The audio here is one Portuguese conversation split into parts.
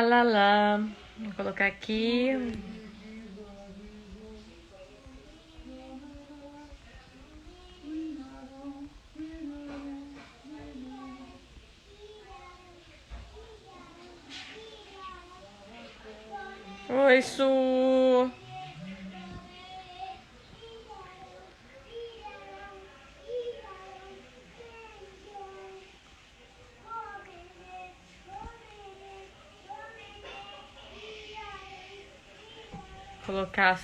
lá, lá, lá. Vou colocar aqui. Oi, Su. Colocar.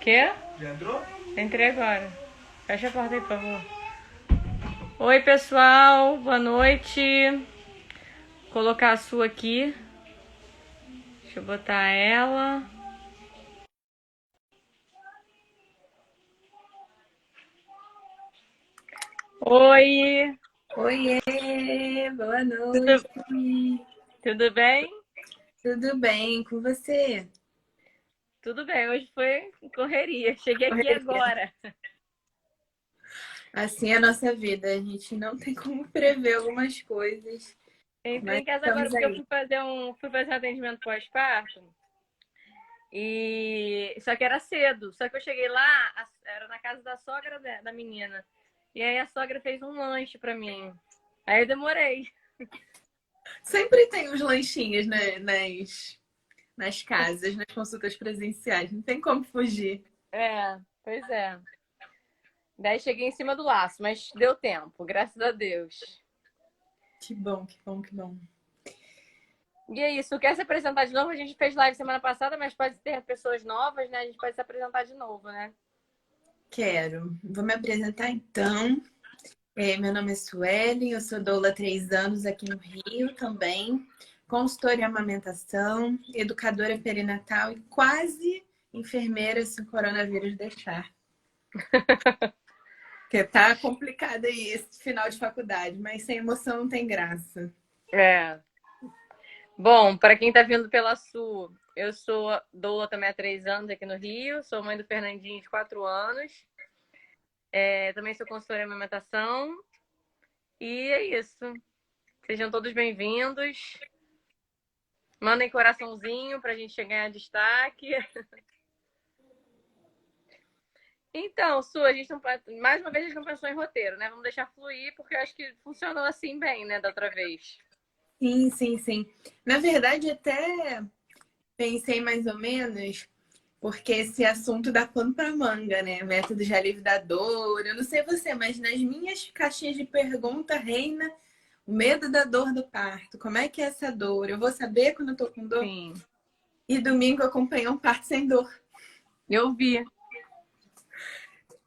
Quê? Já entrou? Entrei agora. Fecha a porta aí, por favor. Oi, pessoal. Boa noite. Vou colocar a sua aqui. Deixa eu botar ela. Oi. Oiê, boa Tudo, noite. tudo bem? Tudo bem com você? Tudo bem. Hoje foi correria. Cheguei aqui Correria. agora. Assim é a nossa vida, a gente não tem como prever algumas coisas, Entrei mas em casa agora estamos porque eu aí. fui fazer um atendimento pós-parto. E só que era cedo. Só que eu cheguei lá, era na casa da sogra da menina. E aí a sogra fez um lanche pra mim. Aí eu demorei. Sempre tem uns lanchinhos, né, nas casas, nas consultas presenciais, não tem como fugir. É, pois é. Daí cheguei em cima do laço, mas deu tempo, graças a Deus. Que bom, que bom, que bom. E é isso, quer se apresentar de novo? A gente fez live semana passada, mas pode ter pessoas novas, né? A gente pode se apresentar de novo, né? Quero. Vou me apresentar então. Meu nome é Suelen, eu sou doula há 3 anos aqui no Rio também, consultora em amamentação, educadora perinatal e quase enfermeira se o coronavírus deixar. Porque tá complicado aí esse final de faculdade, mas sem emoção não tem graça. É. Bom, para quem tá vindo pela Sul, eu sou doula também há 3 anos aqui no Rio, sou mãe do Fernandinho de 4 anos. Também sou consultora em amamentação. E é isso. Sejam todos bem-vindos. Mandem coraçãozinho pra gente chegar em destaque. Então, Su, a gente não, mais uma vez a gente não pensou em roteiro, né? Vamos deixar fluir, porque eu acho que funcionou assim bem, né, da outra vez. Sim, sim, sim. Na verdade, até pensei mais ou menos, porque esse assunto dá pano para manga, né? Método de alívio da dor. Eu não sei você, mas nas minhas caixinhas de pergunta reina o medo da dor do parto. Como é que é essa dor? Eu vou saber quando eu tô com dor? Sim. E domingo eu acompanhei um parto sem dor. Eu vi.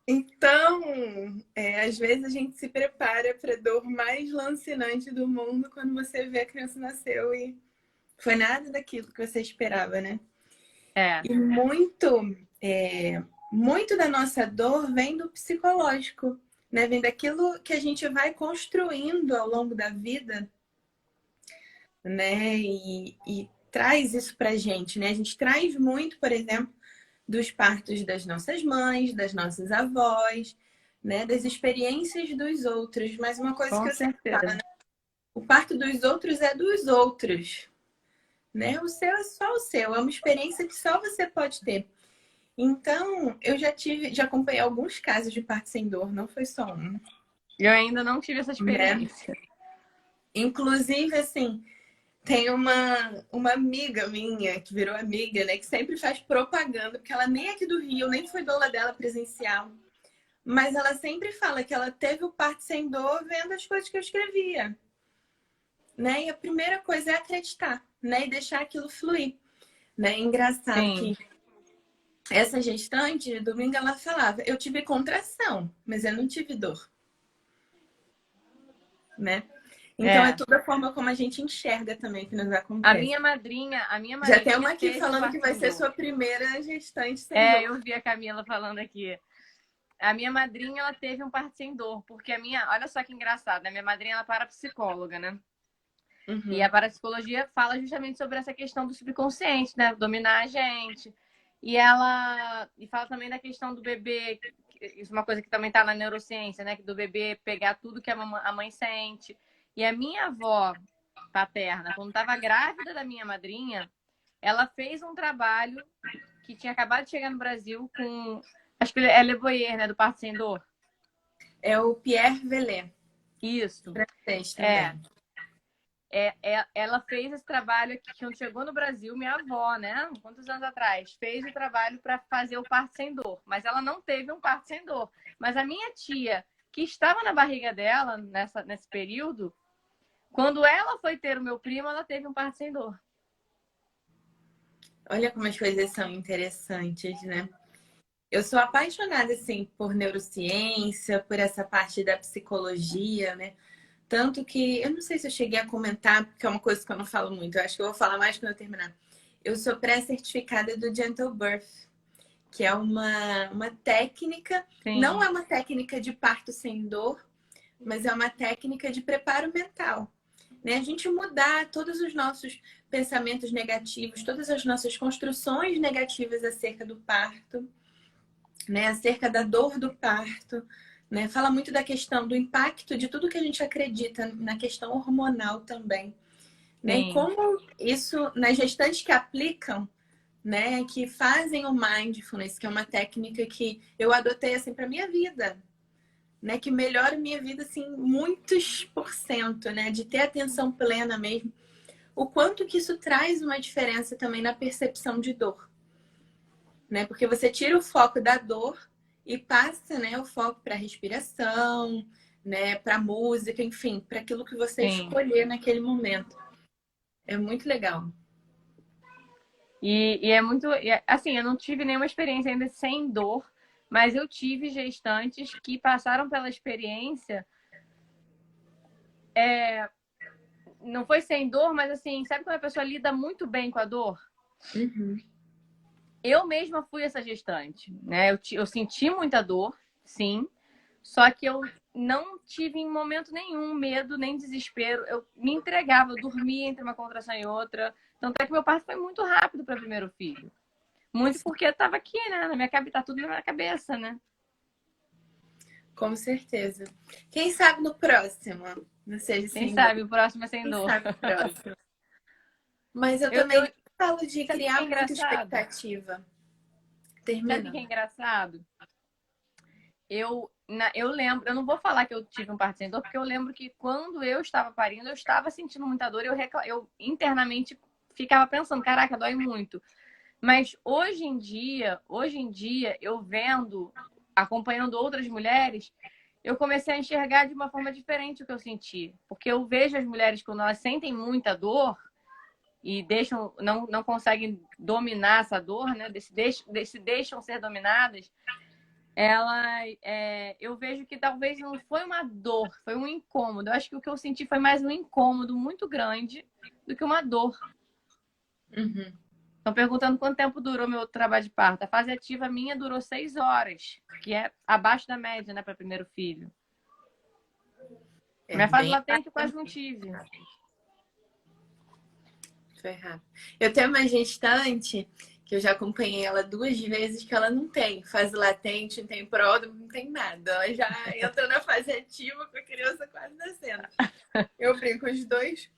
Então, às vezes a gente se prepara para a dor mais lancinante do mundo quando você vê a criança nasceu e foi nada daquilo que você esperava, né? É. E muito da nossa dor vem do psicológico, né? Vem daquilo que a gente vai construindo ao longo da vida, né? E traz isso pra gente, né? A gente traz muito, por exemplo, dos partos das nossas mães, das nossas avós, né? Das experiências dos outros. Mas uma coisa que Com eu sempre falo, certeza. né? O parto dos outros é dos outros, né? O seu é só o seu, é uma experiência que só você pode ter. Então, eu já acompanhei alguns casos de parto sem dor, não foi só um, Eu ainda não tive essa né? experiência. Inclusive, assim, tem uma amiga minha, que virou amiga, né? Que sempre faz propaganda, porque ela nem é aqui do Rio, nem foi doula dela presencial. Mas ela sempre fala que ela teve o parto sem dor vendo as coisas que eu escrevia, né? E a primeira coisa é acreditar, né? E deixar aquilo fluir, né? Engraçado Sim. que essa gestante, domingo, ela falava, eu tive contração, mas eu não tive dor, né? Então é É. toda a forma como a gente enxerga também que nos A acontece. minha madrinha, a minha Já tem uma madrinha aqui teve o falando que parto vai sem ser dor. sua primeira gestante sem dor. Eu vi a Camila falando aqui. A minha madrinha, ela teve um parto sem dor, porque olha só que engraçado, né? Minha madrinha, ela é parapsicóloga, né? E a Uhum. parapsicologia fala justamente sobre essa questão do subconsciente, né? Dominar a gente. E fala também da questão do bebê, isso é uma coisa que também está na neurociência, né? Que do bebê pegar tudo que a mãe sente. E a minha avó, paterna. Quando estava grávida da minha madrinha, ela fez um trabalho que tinha acabado de chegar no Brasil com... Acho que é Le Boyer, né? Do Parto Sem Dor. É o Pierre Vellet. Isso. Francês É. também. Ela fez esse trabalho aqui, quando chegou no Brasil, minha avó, né? Quantos anos atrás? Fez o trabalho para fazer o parto sem dor. Mas ela não teve um parto sem dor. Mas a minha tia, que estava na barriga dela nesse período, quando ela foi ter o meu primo, ela teve um parto sem dor. Olha como as coisas são interessantes, né? Eu sou apaixonada, assim, por neurociência, por essa parte da psicologia, né? Tanto que, eu não sei se eu cheguei a comentar, porque é uma coisa que eu não falo muito. Eu acho que eu vou falar mais quando eu terminar. Eu sou pré-certificada do Gentle Birth, que é uma técnica, Sim. não é uma técnica de parto sem dor, mas é uma técnica de preparo mental. Né? A gente mudar todos os nossos pensamentos negativos, todas as nossas construções negativas acerca do parto, né? Acerca da dor do parto, né? Fala muito da questão do impacto de tudo que a gente acredita na questão hormonal também, né? E como isso nas gestantes que aplicam, né, que fazem o mindfulness, que é uma técnica que eu adotei assim para minha vida, né, que melhora minha vida assim muitos por cento, né, de ter atenção plena mesmo. O quanto que isso traz uma diferença também na percepção de dor, né? Porque você tira o foco da dor e passa, né, o foco para a respiração, né, para a música, enfim, para aquilo que você escolher naquele momento. É muito legal. E é muito... Assim, eu não tive nenhuma experiência ainda sem dor, mas eu tive gestantes que passaram pela experiência... Não foi sem dor, mas assim, sabe quando a pessoa lida muito bem com a dor? Uhum. Eu mesma fui essa gestante, né? Eu senti muita dor, sim, só que eu não tive em momento nenhum medo, nem desespero. Eu me entregava, eu dormia entre uma contração e outra. Tanto é que meu parto foi muito rápido para o primeiro filho. Muito porque estava aqui, né? Na minha cabeça, tá tudo na minha cabeça, né? Com certeza. Quem sabe no próximo? Não seja Quem sem dor. sabe o próximo é sem Quem dor. sabe no próximo? Mas eu Eu, também eu, não falo de sabe o que é criar muita engraçado? expectativa. Sabe o que Termina. é engraçado? Eu lembro, eu não vou falar que eu tive um parto sem dor, porque eu lembro que quando eu estava parindo, eu estava sentindo muita dor, eu internamente ficava pensando, caraca, dói muito. Mas hoje em dia, eu vendo, acompanhando outras mulheres, eu comecei a enxergar de uma forma diferente o que eu senti. Porque eu vejo as mulheres quando elas sentem muita dor e não conseguem dominar essa dor, né? Se deixam ser dominadas, eu vejo que talvez não foi uma dor, foi um incômodo. Eu acho que o que eu senti foi mais um incômodo muito grande do que uma dor. Uhum. Estão perguntando quanto tempo durou meu trabalho de parto. A fase ativa minha durou 6 horas, que é abaixo da média, né, para primeiro filho. É Minha fase bem latente eu quase não tive. Foi rápido. Eu tenho uma gestante que eu já acompanhei ela 2 vezes que ela não tem fase latente, não tem pródromo, não tem nada. Ela já entra na fase ativa com a criança quase nascendo. Eu brinco os dois.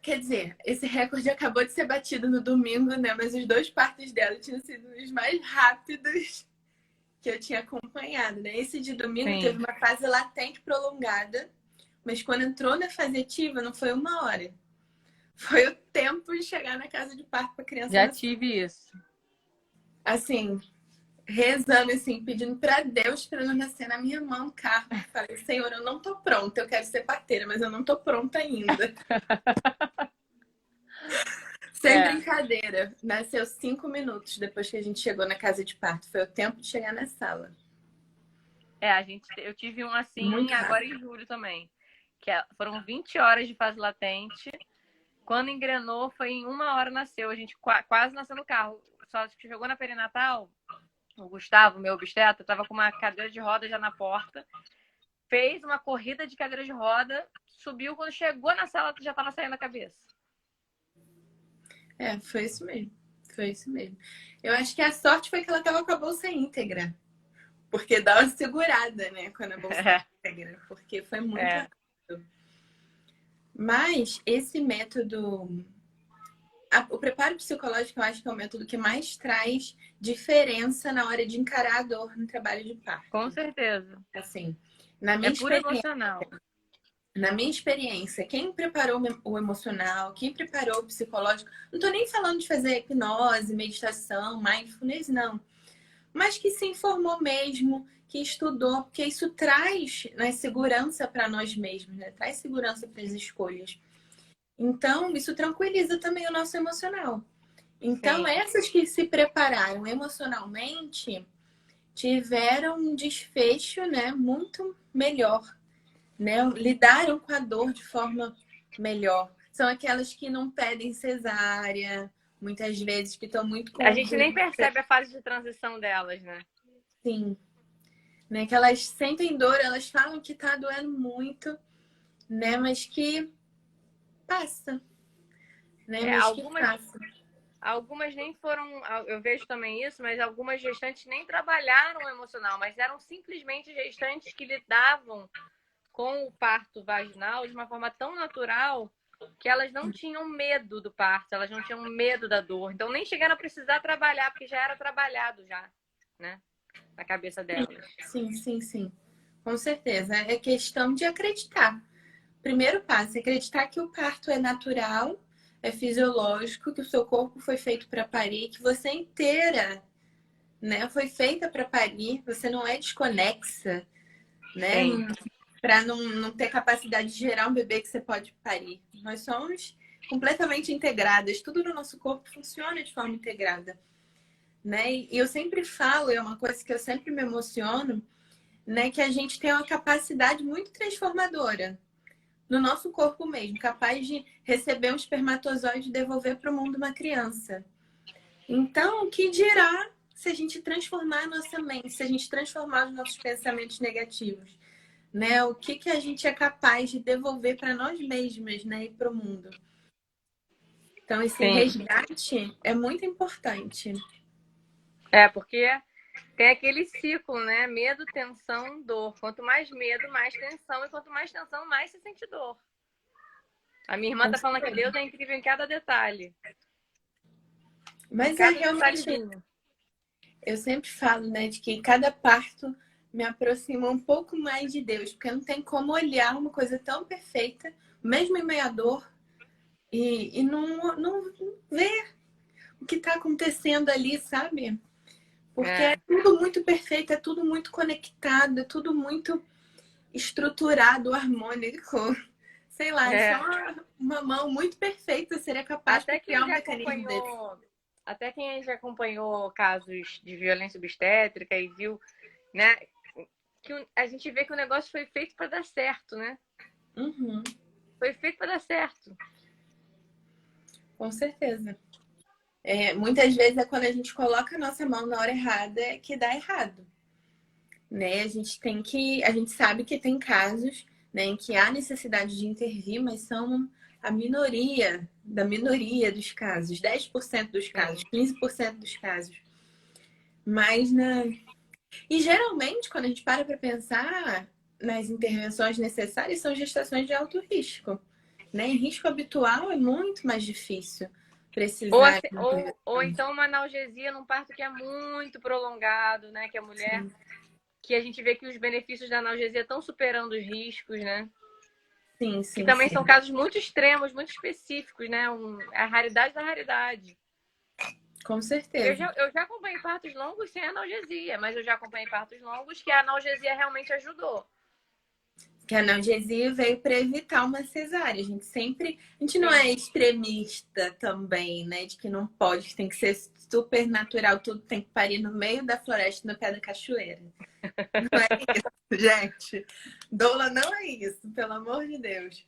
Quer dizer, esse recorde acabou de ser batido no domingo, né? Mas os 2 partos dela tinham sido os mais rápidos que eu tinha acompanhado, né? Esse de domingo teve uma fase latente prolongada, mas quando entrou na fase ativa não foi 1 hora. Foi o tempo de chegar na casa de parto para a criança Já nascer. tive isso. Assim, rezando, assim, pedindo para Deus para não nascer na minha mão o carro. Falei, Senhor, eu não tô pronta, eu quero ser parteira, mas eu não tô pronta ainda. Sem brincadeira. Nasceu 5 minutos depois que a gente chegou na casa de parto. Foi o tempo de chegar na sala. Eu tive um assim agora em julho também. Foram 20 horas de fase latente. Quando engrenou, foi em 1 hora nasceu. A gente quase nasceu no carro. Só que chegou na perinatal, o Gustavo, meu obstetra, estava com uma cadeira de roda já na porta. Fez uma corrida de cadeira de roda, subiu. Quando chegou na sala, já estava saindo a cabeça. Foi isso mesmo. Foi isso mesmo. Eu acho que a sorte foi que ela estava com a bolsa íntegra. Porque dá uma segurada, né? Quando a bolsa é íntegra. Porque foi muito rápido. Mas esse método, o preparo psicológico, eu acho que é o método que mais traz diferença na hora de encarar a dor no trabalho de Com parto. certeza. Assim, na É minha puro experiência, emocional. quem preparou o emocional, quem preparou o psicológico, não tô nem falando de fazer hipnose, meditação, mindfulness, não. Mas que se informou mesmo, que estudou, porque isso traz, né, segurança para nós mesmos, né? Traz segurança para as escolhas. Então, isso tranquiliza também o nosso emocional. Então, Sim. essas que se prepararam emocionalmente tiveram um desfecho, né, muito melhor, né? Lidaram com a dor de forma melhor. São aquelas que não pedem cesárea, muitas vezes que estão muito A gente nem convulsas, percebe a fase de transição delas, né? sim, né? Que elas sentem dor, elas falam que tá doendo muito, né? Mas que passa, né? É, Mas que passa. algumas nem foram, eu vejo também isso, mas algumas gestantes nem trabalharam o emocional, mas eram simplesmente gestantes que lidavam com o parto vaginal de uma forma tão natural que elas não tinham medo do parto, elas não tinham medo da dor. Então nem chegaram a precisar trabalhar, porque já era trabalhado já, né? Na cabeça delas. Sim, sim, sim. Com certeza. É questão de acreditar. Primeiro passo, é acreditar que o parto é natural, é fisiológico, que o seu corpo foi feito para parir, que você é inteira, né, foi feita para parir, você não é desconexa, né, Sim, para não ter capacidade de gerar um bebê que você pode parir. Nós somos completamente integradas, tudo no nosso corpo funciona de forma integrada, né? E eu sempre falo, é uma coisa que eu sempre me emociono, né, que a gente tem uma capacidade muito transformadora no nosso corpo mesmo, capaz de receber um espermatozoide e devolver para o mundo uma criança. Então, o que dirá se a gente transformar a nossa mente, se a gente transformar os nossos pensamentos negativos, né? O que a gente é capaz de devolver para nós mesmas, né, e para o mundo. Então, esse sim. resgate é muito importante. É, porque tem aquele ciclo, né? Medo, tensão, dor. Quanto mais medo, mais tensão. E quanto mais tensão, mais se sente dor. A minha irmã Com tá falando que Deus certeza. é incrível em cada detalhe. Em Mas é cada realmente, detalhezinho. eu sempre falo, né, de que cada parto me aproxima um pouco mais de Deus, porque não tem como olhar uma coisa tão perfeita, mesmo em meio à dor, e não ver o que está acontecendo ali, sabe? Porque é É, tudo muito perfeito, é tudo muito conectado, é tudo muito estruturado, harmônico. Sei lá, é só é. uma mão muito perfeita seria capaz de Até criar quem um já mecanismo desse. acompanhou, até quem já acompanhou casos de violência obstétrica e viu, né, que a gente vê que o negócio foi feito para dar certo, né? Uhum, Foi feito para dar certo. com certeza. É, muitas vezes é quando a gente coloca a nossa mão na hora errada que dá errado, né? A gente sabe que tem casos, né, em que há necessidade de intervir, mas são a minoria da minoria dos casos, 10% dos casos, Sim. 15% dos casos. Mas e geralmente quando a gente para pensar nas intervenções necessárias são gestações de alto risco, né? Em risco habitual é muito mais difícil Ou, precisar assim, de ou intervenção. então uma analgesia num parto que é muito prolongado, né? Que a mulher, Sim, que a gente vê que os benefícios da analgesia estão superando os riscos, né? sim, Que sim, também sim. são casos muito extremos, muito específicos, né? A raridade da raridade. Com certeza. Eu já acompanhei partos longos sem analgesia, mas eu já acompanhei partos longos que a analgesia realmente ajudou. Que a analgesia veio para evitar uma cesárea. A gente não Sim. é extremista também, né? De que não pode, que tem que ser super natural, tudo tem que parir no meio da floresta, no pé da cachoeira. Não é isso, gente. Doula não é isso, pelo amor de Deus.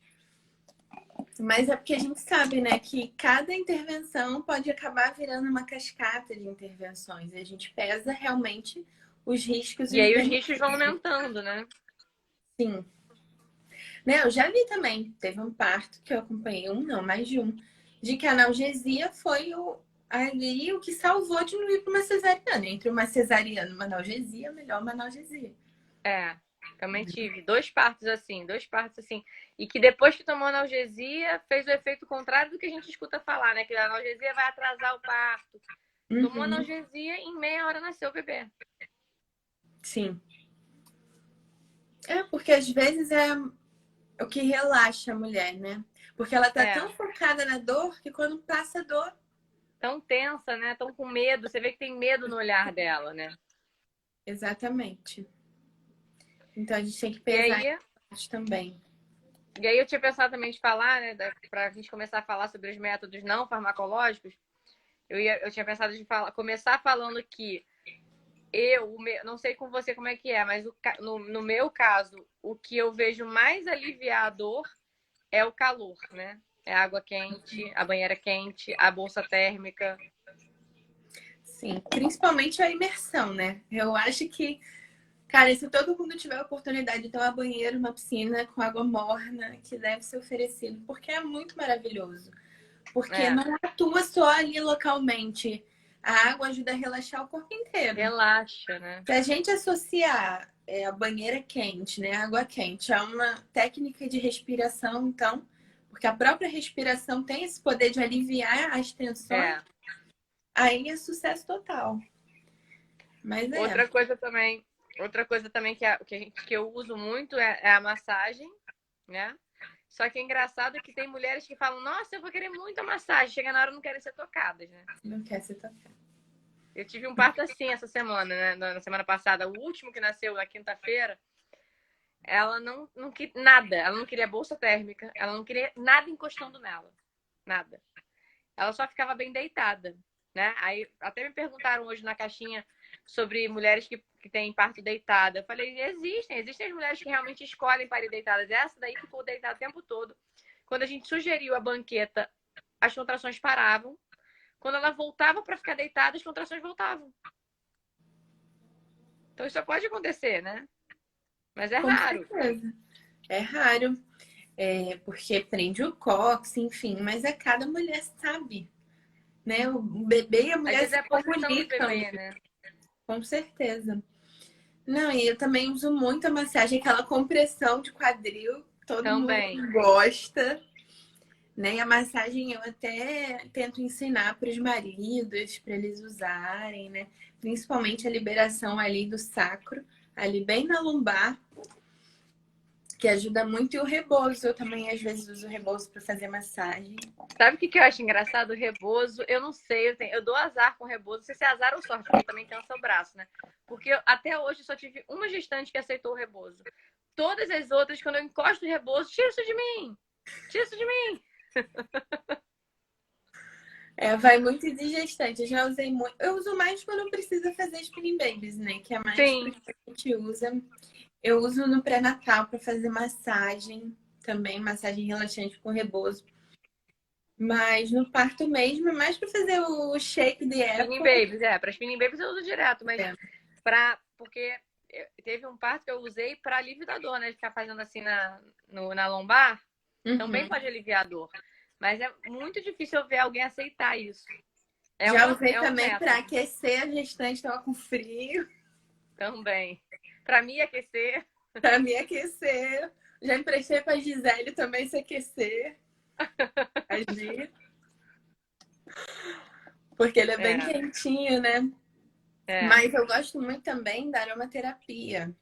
Mas é porque a gente sabe, né, que cada intervenção pode acabar virando uma cascata de intervenções. E a gente pesa realmente os riscos e E os aí os riscos vão benefícios. aumentando, né? Sim. Né, eu já vi também, teve um parto que eu acompanhei, um não, mais de um, de que a analgesia foi ali o que salvou de não ir para uma cesariana. Entre uma cesariana e uma analgesia, melhor uma analgesia. É, Também tive 2 partos assim, 2 partos assim. E que depois que tomou analgesia, fez o efeito contrário do que a gente escuta falar, né? Que a analgesia vai atrasar o parto. Tomou Uhum. analgesia, em meia hora nasceu o bebê. Sim. É, porque às vezes é o que relaxa a mulher, né? Porque ela tá tão focada na dor que quando passa a dor. Tão tensa, né? Tão com medo. Você vê que tem medo no olhar dela, né? Exatamente. Então a gente tem que E pesar aí, isso também. eu tinha pensado também de falar, né? Pra gente começar a falar sobre os métodos não farmacológicos. Eu tinha pensado de começar falando que não sei com você como é que é, mas no meu caso, o que eu vejo mais aliviar a dor é o calor, né? É a água quente, a banheira quente, a bolsa térmica. Sim, principalmente a imersão, né? Eu acho que, cara, se todo mundo tiver a oportunidade de ter uma banheira, uma piscina com água morna, que deve ser oferecido, porque é muito maravilhoso. Porque não atua só ali localmente. A água ajuda a relaxar o corpo inteiro. Relaxa, né? Se a gente associar a banheira quente, né, a água quente, a uma técnica de respiração, então, porque a própria respiração tem esse poder de aliviar as tensões, aí é sucesso total. Mas Outra coisa também que eu uso muito é a massagem, né? Só que é engraçado que tem mulheres que falam, nossa, eu vou querer muito a massagem. Chega na hora não querem ser tocadas, né? Não quer ser tocado. Eu tive um parto assim essa semana, né? Na semana passada. O último que nasceu na quinta-feira, ela não queria nada. Ela não queria bolsa térmica. Ela não queria nada encostando nela. Nada. Ela só ficava bem deitada, né? Aí até me perguntaram hoje na caixinha sobre mulheres que têm parto deitada. Eu falei, existem as mulheres que realmente escolhem parir deitadas. Essa daí ficou deitada o tempo todo. Quando a gente sugeriu a banqueta, as contrações paravam. Quando ela voltava para ficar deitada, as contrações voltavam. Então isso pode acontecer, né? Mas é Com raro. certeza. É raro, porque prende o cóccix, enfim, mas cada mulher sabe, né? O bebê e a Às mulher vezes é se a posição do comunicam, bebê, né? com certeza. Não, e eu também uso muito a massagem, aquela compressão de quadril, todo mundo Também. gosta, né? E a massagem eu até tento ensinar para os maridos, para eles usarem, né? Principalmente a liberação ali do sacro, ali bem na lombar, que ajuda muito. E o rebozo, eu também às vezes uso o rebozo para fazer massagem. Sabe o que eu acho engraçado? O rebozo, eu não sei, eu dou azar com o rebozo. Não sei se é azar ou sorte, porque também cansa o braço, né? Porque até hoje só tive uma gestante que aceitou o rebozo. Todas as outras, quando eu encosto o rebozo, tira isso de mim! Tira isso de mim! Vai muito de gestante. Eu já usei muito. Eu uso mais quando precisa fazer spinning babies, né? Que é mais Sim. porque a gente usa. Eu uso no pré-natal para fazer massagem também, massagem relaxante com rebozo. Mas no parto mesmo é mais para fazer o shake de Spinning apple. babies, para spinning babies eu uso direto, mas porque teve um parto que eu usei para alívio da dor, né? De ficar fazendo assim na lombar, também pode aliviar a dor. Mas é muito difícil eu ver alguém aceitar isso. Já usei Um também método. para aquecer, a gestante estava com frio. Também. Para me aquecer. Para me aquecer. Já emprestei para Gisele também se aquecer. Agir. Porque ele é bem quentinho, né? Mas eu gosto muito também da aromaterapia.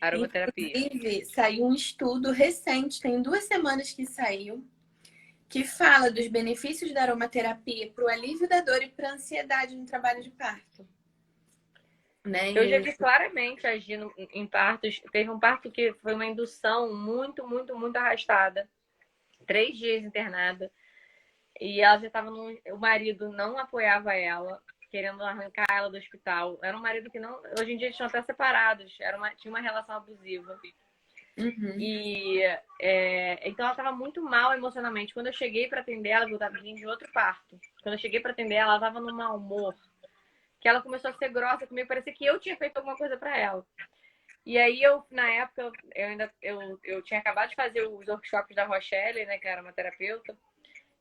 Aromaterapia. Inclusive, saiu um estudo recente, tem 2 semanas que saiu, que fala dos benefícios da aromaterapia para o alívio da dor e para a ansiedade no trabalho de parto. Né? Eu já vi claramente agindo em partos. Teve um parto que foi uma indução muito, muito, muito arrastada. 3 dias internada. E ela já estava o marido não apoiava ela, querendo arrancar ela do hospital. Era um marido que não. Hoje em dia eles estão até separados. Tinha uma relação abusiva. Uhum. E então ela estava muito mal emocionalmente. Quando eu cheguei para atender ela, eu estava vindo de outro parto. Quando eu cheguei para atender ela, ela estava num mau humor. Que ela começou a ser grossa comigo, parecia que eu tinha feito alguma coisa para ela. E aí na época, eu tinha acabado de fazer os workshops da Rochelle, né, que era uma terapeuta.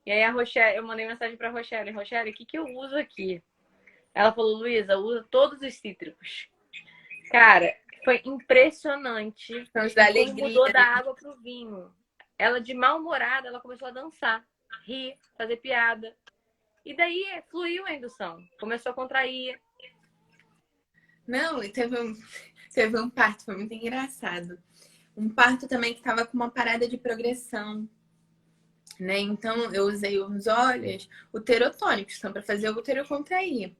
E aí a Rochelle, eu mandei mensagem pra Rochelle, o que eu uso aqui? Ela falou, Luísa, usa todos os cítricos. Cara, Foi impressionante São os da como alegria, mudou da né? água pro vinho. Ela, de mal-humorada, ela começou a dançar, rir, fazer piada. E daí fluiu a indução. Começou a contrair. Não, e teve um parto, foi muito engraçado. Um parto também que tava com uma parada de progressão, né? Então eu usei os óleos uterotônicos, são para fazer o útero contrair.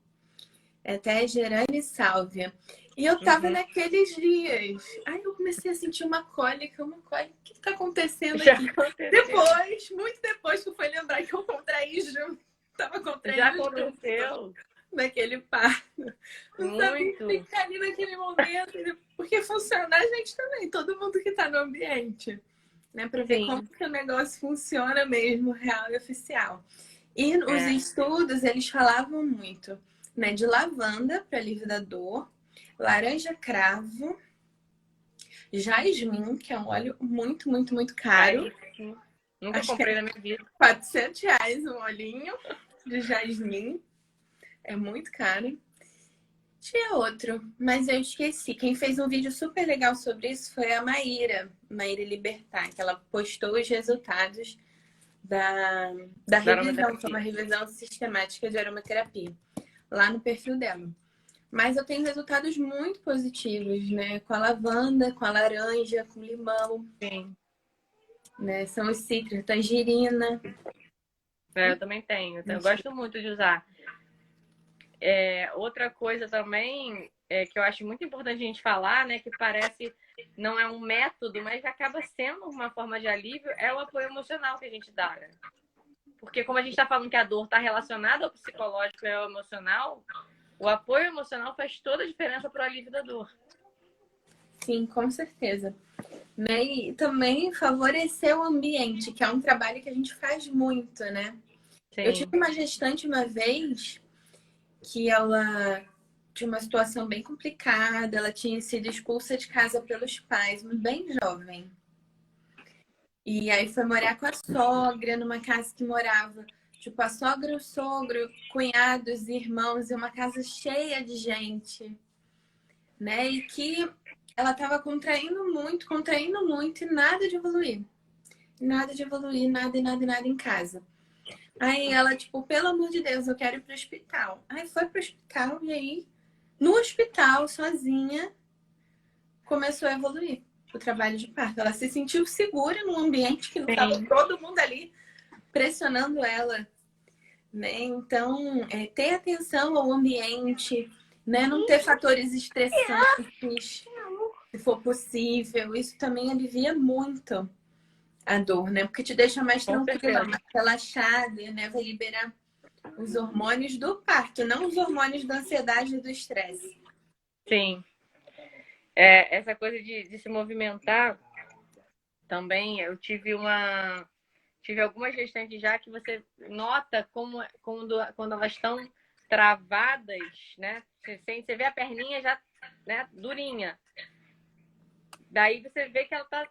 É até gerane e sálvia. E eu tava Uhum. naqueles dias. Aí eu comecei a sentir uma cólica, uma cólica. O que tá acontecendo Já aqui? aconteceu. Depois, muito depois que eu fui lembrar que eu contraí junto. Tava Já contraindo junto aconteceu. naquele parto. Não sabia Muito. ficar ali naquele momento. Porque funciona a gente também, todo mundo que tá no ambiente. Né, para ver como Sim. que o negócio funciona mesmo, real e oficial. E os É. estudos, eles falavam muito, né, de lavanda para alívio da dor, laranja cravo, jasmim, que é um óleo muito, muito, muito caro. Caríssimo. Nunca Acho que comprei é na minha vida. R$ 400 um olhinho de jasmim. É muito caro. Tinha outro, mas eu esqueci. Quem fez um vídeo super legal sobre isso foi a Maíra Libertar, que ela postou os resultados da Da revisão, foi uma aromaterapia. revisão sistemática de aromaterapia, lá no perfil dela. Mas eu tenho resultados muito positivos, né? Com a lavanda, com a laranja, com limão, Sim. né? São os cítricos, tangerina. É, eu também tenho. Eu gosto muito de usar. Outra coisa também que eu acho muito importante a gente falar, né? Que parece não é um método, mas acaba sendo uma forma de alívio, é o apoio emocional que a gente dá, né? Porque como a gente está falando que a dor está relacionada ao psicológico e ao emocional, o apoio emocional faz toda a diferença para o alívio da dor. Sim, com certeza. Né? E também favorecer o ambiente, que é um trabalho que a gente faz muito, né? Eu tive Sim. uma gestante uma vez que ela tinha uma situação bem complicada, ela tinha sido expulsa de casa pelos pais, bem jovem. E aí foi morar com a sogra, numa casa que morava, tipo, a sogra, o sogro, cunhados, irmãos, e uma casa cheia de gente, né? E que ela tava contraindo muito, e nada de evoluir. Nada de evoluir, nada e nada e nada em casa. Aí ela, tipo, pelo amor de Deus, eu quero ir pro hospital. Aí foi pro hospital e aí, no hospital, sozinha, começou a evoluir o trabalho de parto. Ela se sentiu segura num ambiente que não estava Sim. todo mundo ali pressionando ela, né? Então, ter atenção ao ambiente, né? Não ter fatores estressantes, se for possível. Isso também alivia muito a dor, né? Porque te deixa mais Com tranquila, certeza. mais relaxada, né? Vai liberar os hormônios do parto, não os hormônios da ansiedade e do estresse. Sim. Essa coisa de se movimentar também, eu tive algumas gestantes já que você nota quando elas estão travadas, né? Você vê a perninha já, né, durinha. Daí você vê que ela tá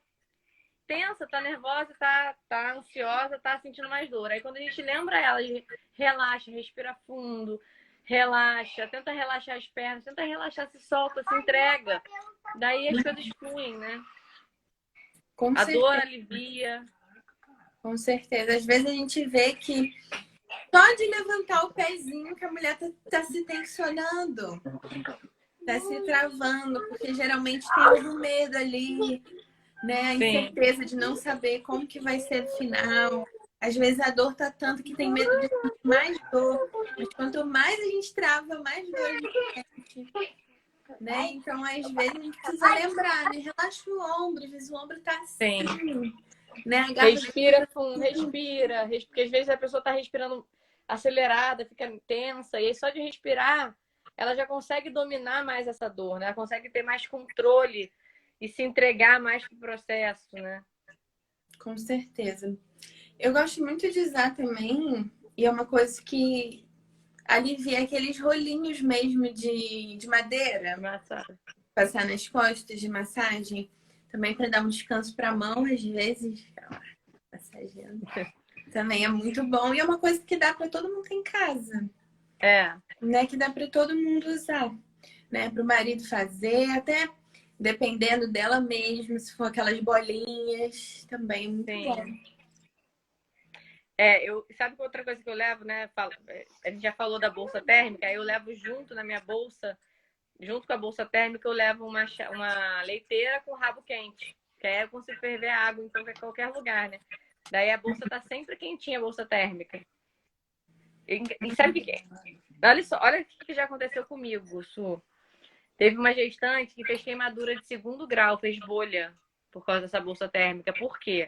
tensa, tá nervosa, tá ansiosa, tá sentindo mais dor. Aí quando a gente lembra ela, relaxa, respira fundo, relaxa, tenta relaxar as pernas, tenta relaxar, se solta, se entrega. Daí as coisas fluem, né? Com A dor certeza, alivia. com certeza. Às vezes a gente vê que só de levantar o pezinho que a mulher tá se tensionando, tá se travando, porque geralmente tem algum medo ali, né? A Sim, incerteza de não saber como que vai ser o final. Às vezes a dor tá tanto que tem medo de sentir mais dor. Mas quanto mais a gente trava, mais dor a gente sente, né? Então, às vezes, a gente precisa lembrar, né? Relaxa o ombro, às vezes o ombro tá sim. assim, né? A garganta Respira fundo, respira. Porque às vezes a pessoa tá respirando acelerada, fica tensa, e aí só de respirar, ela já consegue dominar mais essa dor, né? Ela consegue ter mais controle e se entregar mais pro processo, né? com certeza. Eu gosto muito de usar também, e é uma coisa que alivia aqueles rolinhos mesmo de madeira, Engraçado. passar nas costas de massagem, também para dar um descanso para a mão, às vezes, ficar lá, massageando. Também é muito bom e é uma coisa que dá para todo mundo em casa, É, né? Que dá para todo mundo usar, né? Para o marido fazer, até dependendo dela mesmo, se for aquelas bolinhas, também muito Sim. bom. Sabe que outra coisa que eu levo, né? A gente já falou da bolsa térmica, aí eu levo junto na minha bolsa, junto com a bolsa térmica, eu levo uma leiteira com rabo quente. Que aí eu consigo ferver a água em qualquer lugar, né? Daí a bolsa tá sempre quentinha, a bolsa térmica. E sabe o que é? Olha só, olha o que já aconteceu comigo, Su. Teve uma gestante que fez queimadura de 2º grau, fez bolha por causa dessa bolsa térmica. Por quê?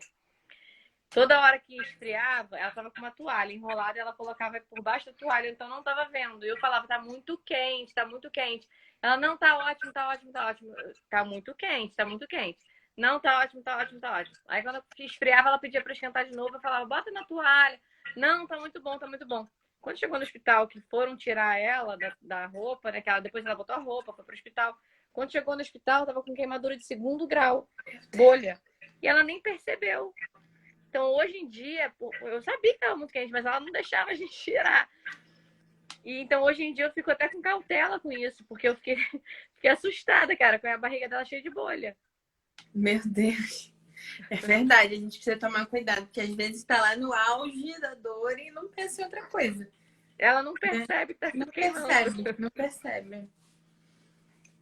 Toda hora que esfriava, ela tava com uma toalha enrolada e ela colocava por baixo da toalha, então não tava vendo. E eu falava, tá muito quente, tá muito quente. Ela, não, tá ótimo, tá ótimo, tá ótimo. Tá muito quente, tá muito quente. Não, tá ótimo, tá ótimo, tá ótimo. Aí quando eu esfriava, ela pedia pra esquentar de novo, eu falava, bota na toalha. Não, tá muito bom, tá muito bom. Quando chegou no hospital, que foram tirar ela da roupa, né? Depois ela botou a roupa, foi pro hospital. Quando chegou no hospital, tava com queimadura de 2º grau, bolha. E ela nem percebeu. Então, hoje em dia, eu sabia que estava muito quente, mas ela não deixava a gente tirar. E, então, hoje em dia, eu fico até com cautela com isso, porque eu fiquei assustada, cara, com a barriga dela cheia de bolha. Meu Deus. É verdade, a gente precisa tomar cuidado, porque às vezes está lá no auge da dor e não pensa em outra coisa. Ela não percebe que tá Não queimando. percebe, não percebe.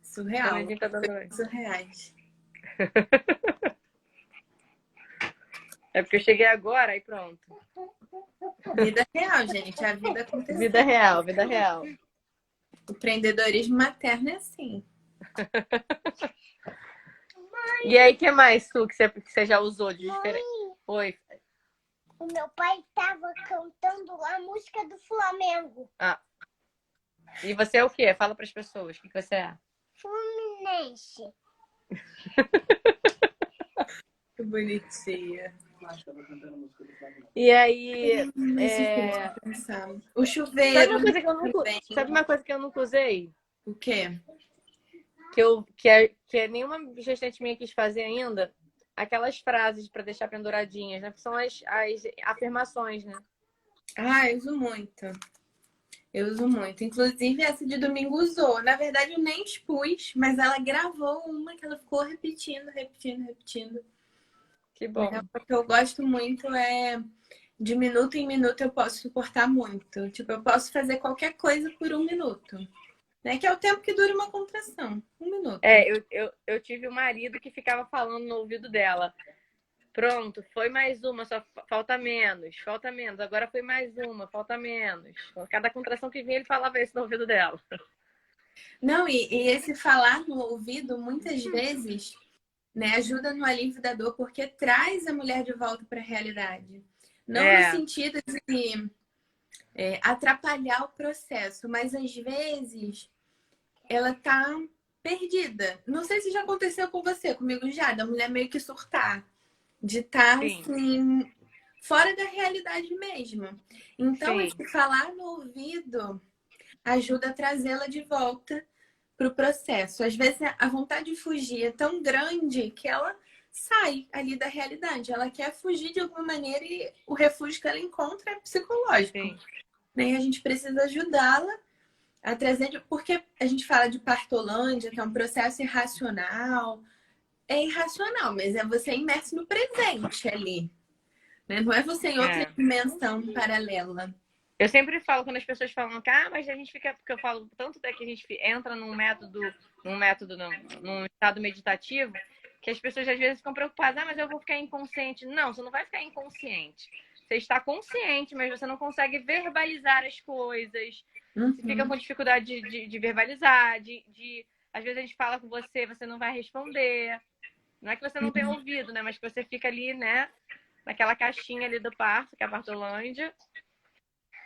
Surreal. Tá dando... Surreais. É porque eu cheguei agora e pronto. Vida real, gente. A vida aconteceu. Vida real, vida real. O empreendedorismo materno é assim. E aí, o que mais, Su, que você já usou de diferente? Oi. O meu pai tava cantando lá a música do Flamengo. Ah. E você é o quê? Fala para as pessoas. O que você é? Fluminense. Que bonitinha. E aí... O chuveiro. Sabe uma coisa que eu nunca usei? O quê? Que nenhuma gestante minha quis fazer ainda? Aquelas frases para deixar penduradinhas, né? Que são as afirmações, né? Ah, eu uso muito. Eu uso muito. Inclusive, essa de domingo usou. Na verdade, eu nem expus, mas ela gravou uma que ela ficou repetindo. Que bom. O que eu gosto muito é de minuto em minuto eu posso suportar muito. Tipo, eu posso fazer qualquer coisa por 1 minuto. Né? Que é o tempo que dura uma contração. 1 minuto. Eu tive um marido que ficava falando no ouvido dela. Pronto, foi mais uma, só falta menos, agora foi mais uma, falta menos. Cada contração que vinha, ele falava isso no ouvido dela. Não, e esse falar no ouvido, muitas vezes, né, ajuda no alívio da dor, porque traz a mulher de volta para a realidade. Não no sentido de atrapalhar o processo, mas às vezes ela tá perdida. Não sei se já aconteceu com você, comigo já, da mulher meio que surtar. De estar, assim, fora da realidade mesmo. Então, esse falar no ouvido ajuda a trazê-la de volta para o processo. Às vezes, a vontade de fugir é tão grande que ela sai ali da realidade. Ela quer fugir de alguma maneira e o refúgio que ela encontra é psicológico. E a gente precisa ajudá-la a trazer... Porque a gente fala de partolândia, que é um processo irracional... É irracional, mas é você imerso no presente ali. Né? Não é você em outra dimensão paralela. Eu sempre falo, quando as pessoas falam que, mas a gente fica, porque eu falo tanto até que a gente entra num estado meditativo, que as pessoas às vezes ficam preocupadas, mas eu vou ficar inconsciente. Não, você não vai ficar inconsciente. Você está consciente, mas você não consegue verbalizar as coisas. Você fica com dificuldade de verbalizar, às vezes a gente fala com você, você não vai responder. Não é que você não tem ouvido, né? Mas que você fica ali, né? Naquela caixinha ali do parto, que é a partolândia.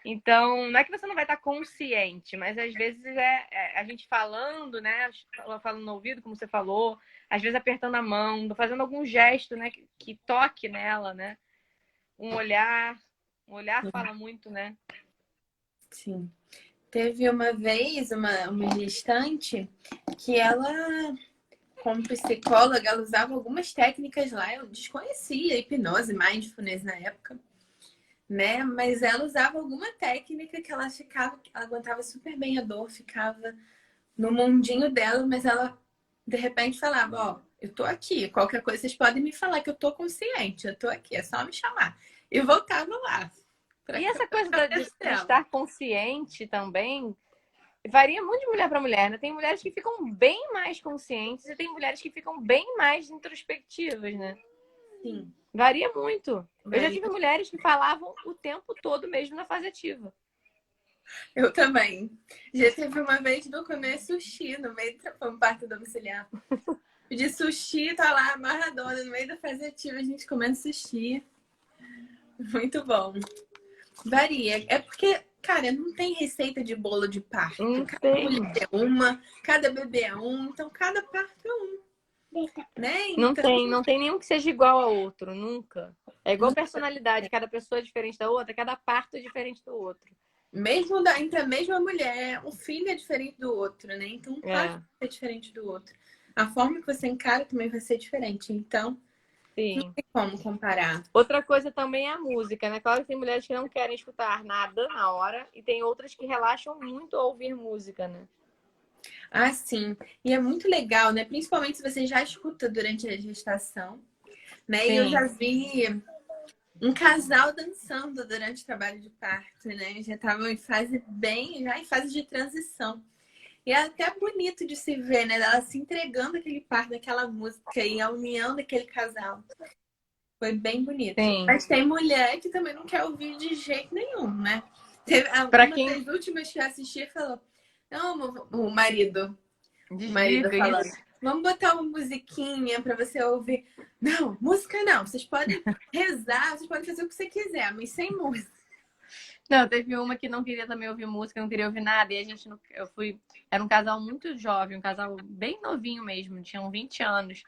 Então, não é que você não vai estar consciente, mas às vezes a gente falando, né? Falando no ouvido, como você falou. Às vezes apertando a mão, fazendo algum gesto, né? Que toque nela, né? Um olhar fala muito, né? Sim. Teve uma vez uma gestante que ela... Como psicóloga, ela usava algumas técnicas lá, eu desconhecia hipnose, mindfulness na época, né? Mas ela usava alguma técnica que ela aguentava super bem a dor, ficava no mundinho dela, mas ela De repente falava, ó, eu tô aqui, qualquer coisa vocês podem me falar que eu tô consciente, eu tô aqui, é só me chamar. E voltava lá pra E essa coisa de dela. estar consciente também varia muito de mulher para mulher, né? Tem mulheres que ficam bem mais conscientes e tem mulheres que ficam bem mais introspectivas, né? Sim, Varia muito. Eu já Maria. tive mulheres que falavam o tempo todo mesmo na fase ativa. Eu também. Já teve uma vez no comer sushi no meio do parto domiciliar. Pedi sushi, tá lá amarradona no meio da fase ativa, a gente comendo sushi. Muito bom. Varia. É porque, cara, não tem receita de bolo de parto. Não Cada tem. mulher é uma, cada bebê é um, então cada parto é um, né? Não Então, tem, não tem nenhum que seja igual ao outro, nunca. É igual personalidade, cada pessoa é diferente da outra, cada parto é diferente do outro. mesmo entre a mesma mulher, um filho é diferente do outro, né? Então, um parto é diferente do outro. A forma que você encara também vai ser diferente. Então, não Sim. tem como comparar. Outra coisa também é a música, né? Claro que tem mulheres que não querem escutar nada na hora e tem outras que relaxam muito ao ouvir música, né? Ah, sim. E é muito legal, né? Principalmente se você já escuta durante a gestação, né? E eu Sim. já vi um casal dançando durante o trabalho de parto, né? Já estavam em fase já em fase de transição. E é até bonito de se ver, né? Ela se entregando aquele parto, daquela música e a união daquele casal. Foi bem bonito. Sim. Mas tem mulher que também não quer ouvir de jeito nenhum, né? Para Uma quem das últimas que eu assisti falou: Não, o marido. O marido desliga falando, isso. vamos botar uma musiquinha para você ouvir. Não, música não. Vocês podem rezar, vocês podem fazer o que você quiser, mas sem música. Não, teve uma que não queria também ouvir música, não queria ouvir nada. E a gente, eu fui, era um casal muito jovem, um casal bem novinho mesmo, tinham 20 anos.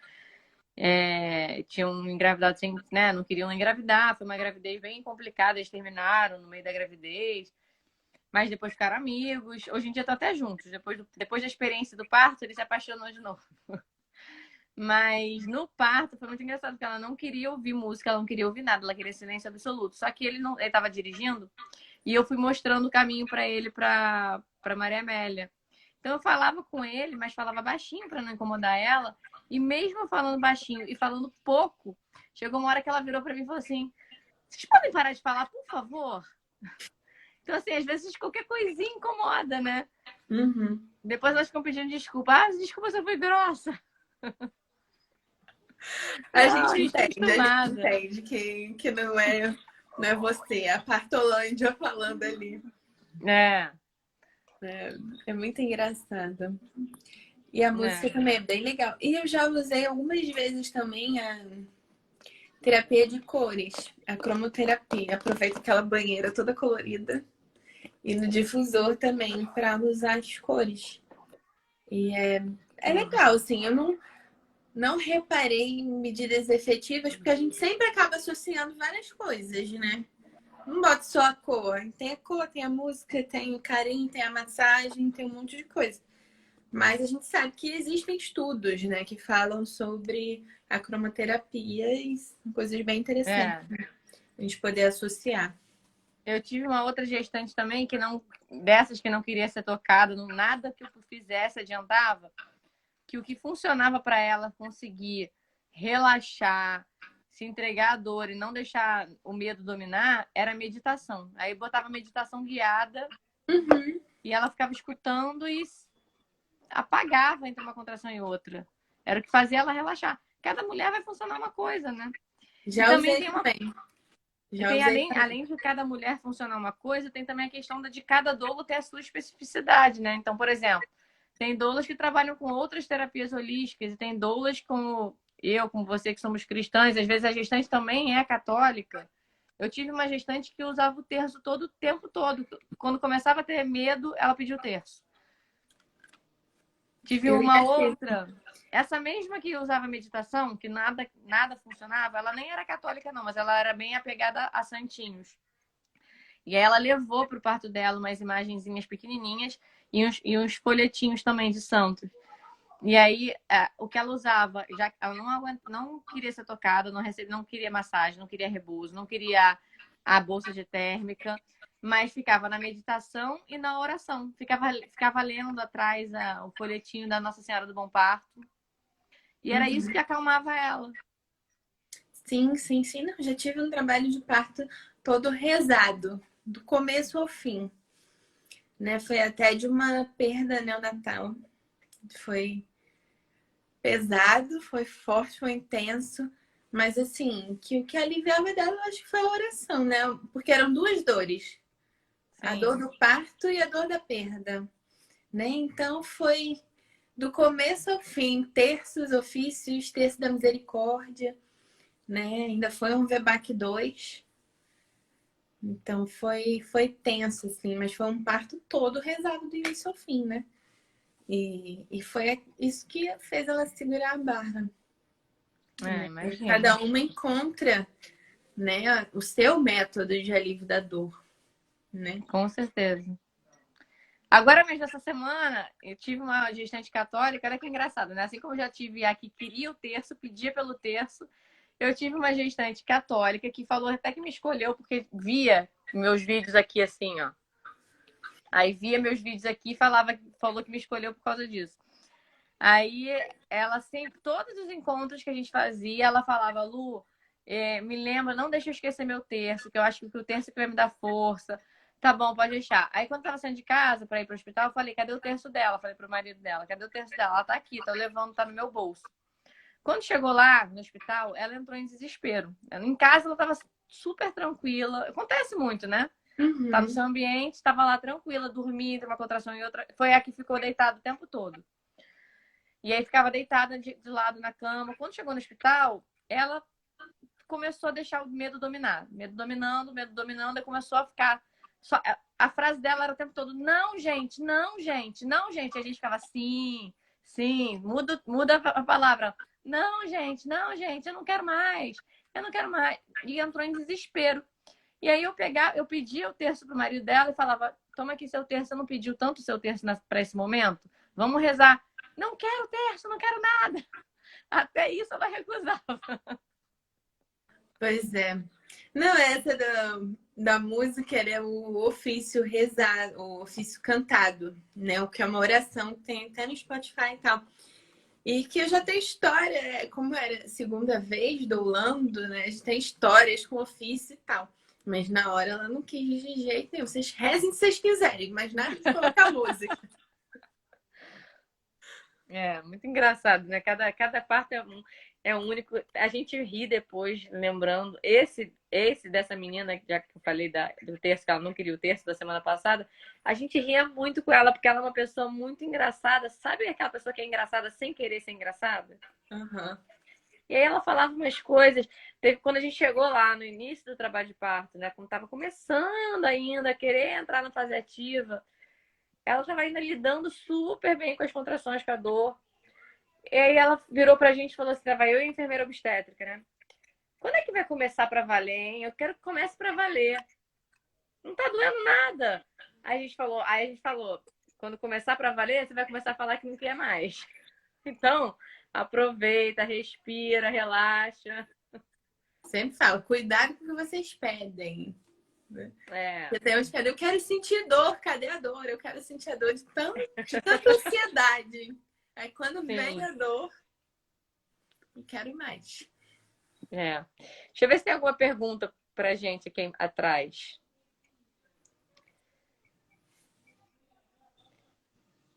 Tinham engravidado sem, né? Não queriam engravidar, foi uma gravidez bem complicada, eles terminaram no meio da gravidez, mas depois ficaram amigos. Hoje em dia estão até juntos. Depois da experiência do parto, ele se apaixonou de novo. Mas no parto foi muito engraçado, porque ela não queria ouvir música, ela não queria ouvir nada, ela queria silêncio absoluto. Só que ele não, ele estava dirigindo e eu fui mostrando o caminho para ele para Maria Amélia. Então eu falava com ele, mas falava baixinho para não incomodar ela. E mesmo falando baixinho e falando pouco, chegou uma hora que ela virou para mim e falou assim: "Vocês podem parar de falar, por favor?" Então assim, às vezes qualquer coisinha incomoda, né? Uhum. Depois elas ficam pedindo desculpa. Ah, desculpa se eu fui grossa. A Não, a gente gente tá acostumada. entende que não é você, é a Partolândia falando ali. É, É muito engraçado. E a música né? também é bem legal. E eu já usei algumas vezes também a terapia de cores, a cromoterapia. Aproveito aquela banheira toda colorida e no difusor também para usar as cores. E é legal, assim, eu não reparei em medidas efetivas, porque a gente sempre acaba associando várias coisas, né? Não bota só a cor. Tem a cor, tem a música, tem o carinho, tem a massagem, tem um monte de coisa. Mas a gente sabe que existem estudos, né, que falam sobre a cromoterapia e são coisas bem interessantes, É. né? A gente poder associar. Eu tive uma outra gestante também que não, dessas que não queria ser tocada, nada que eu fizesse adiantava, que o que funcionava para ela conseguir relaxar, se entregar à dor e não deixar o medo dominar era a meditação. Aí botava meditação guiada Uhum. e ela ficava escutando e apagava entre uma contração e outra. Era o que fazia ela relaxar. Cada mulher vai funcionar uma coisa, né? E Já também usei tem uma. também. E Já tem usei além de cada mulher funcionar uma coisa, tem também a questão de cada doula ter a sua especificidade, né? Então, por exemplo, tem doulas que trabalham com outras terapias holísticas e tem doulas como eu, como você, que somos cristãs. Às vezes a gestante também é católica. Eu tive uma gestante que usava o terço todo o tempo todo. Quando começava a ter medo, ela pediu o terço. Tive Eu uma ia ter. outra, essa mesma que usava meditação, que nada funcionava, ela nem era católica não, mas ela era bem apegada a santinhos. E aí ela levou para o parto dela umas imagenzinhas pequenininhas e uns folhetinhos também de santos. E aí, o que ela usava, já ela não queria ser tocada, não queria massagem, não queria repouso, não queria a bolsa de térmica, mas ficava na meditação e na oração. Ficava lendo atrás o folhetinho da Nossa Senhora do Bom Parto. E era isso que acalmava ela. Sim, sim, sim. Não, já tive um trabalho de parto todo rezado, do começo ao fim, né? Foi até de uma perda neonatal. Foi pesado, foi forte, foi intenso. Mas assim, que o que aliviava dela, eu acho que foi a oração, né? Porque eram duas dores. A Sim. dor do parto e a dor da perda, né? Então foi do começo ao fim, terços, ofícios, terço da misericórdia, né? Ainda foi um VBAC 2. Então foi tenso, assim, mas foi um parto todo rezado do início ao fim, né? E foi isso que fez ela segurar a barra. Né? Imagina. Cada uma encontra, né, o seu método de alívio da dor, né? Com certeza. Agora mesmo, essa semana, eu tive uma gestante católica, olha que engraçado, né? Assim como eu já tive a que queria o terço, pedia pelo terço, eu tive uma gestante católica que falou até que me escolheu, porque via meus vídeos aqui assim, ó. Aí via meus vídeos aqui e falou que me escolheu por causa disso. Aí ela sempre, todos os encontros que a gente fazia, ela falava, Lu, me lembra, não deixa eu esquecer meu terço, que eu acho que o terço que vai me dar força. Tá bom, pode deixar. Aí quando tava saindo de casa para ir pro hospital, eu falei, cadê o terço dela? Falei pro marido dela, cadê o terço dela? Ela tá aqui, tá levando, tá no meu bolso. Quando chegou lá no hospital, ela entrou em desespero. Em casa ela tava super tranquila. Acontece muito, né? Tá no Uhum. seu ambiente, estava lá tranquila, dormia entre uma contração e outra. Foi a que ficou deitada o tempo todo. E aí ficava deitada de lado na cama. Quando chegou no hospital, ela começou a deixar o medo dominar. Medo dominando, e começou a ficar. A frase dela era o tempo todo: não, gente, não, gente, não, gente. E a gente ficava sim, sim, muda a palavra. Não, gente, eu não quero mais, eu não quero mais. E entrou em desespero. E aí eu pedia o terço pro marido dela e falava: toma aqui seu terço, você não pediu tanto seu terço para esse momento? Vamos rezar. Não quero terço, não quero nada. Até isso ela recusava. Pois é. Não, essa da música é o ofício rezado, o ofício cantado, né? O que é uma oração que tem até no Spotify e tal. E que eu já tenho história, como era a segunda vez doulando, né? A gente tem histórias com ofício e tal. Mas na hora ela não quis de jeito nenhum. Vocês rezem se vocês quiserem, mas nada de colocar música. É, muito engraçado, né? Cada parte é um único. A gente ri depois, lembrando. Esse dessa menina, já que eu falei do terço, que ela não queria o terço da semana passada, a gente ria muito com ela, porque ela é uma pessoa muito engraçada. Sabe aquela pessoa que é engraçada sem querer ser engraçada? Uhum. E aí ela falava umas coisas. Quando a gente chegou lá no início do trabalho de parto, né? Quando estava começando ainda a querer entrar na fase ativa, ela estava ainda lidando super bem com as contrações, com a dor. E aí ela virou pra gente e falou assim: tava eu e a enfermeira obstétrica, né? Quando é que vai começar pra valer, hein? Eu quero que comece pra valer. Não tá doendo nada. Aí a gente falou, quando começar pra valer, você vai começar a falar que não quer mais. Então, aproveita, respira, relaxa. Sempre falo, cuidado com o que vocês pedem. É, Eu quero sentir dor, cadê a dor? Eu quero sentir a dor de tanta ansiedade. Aí quando vem sim. a dor, eu quero mais. É. Deixa eu ver se tem alguma pergunta pra gente aqui atrás.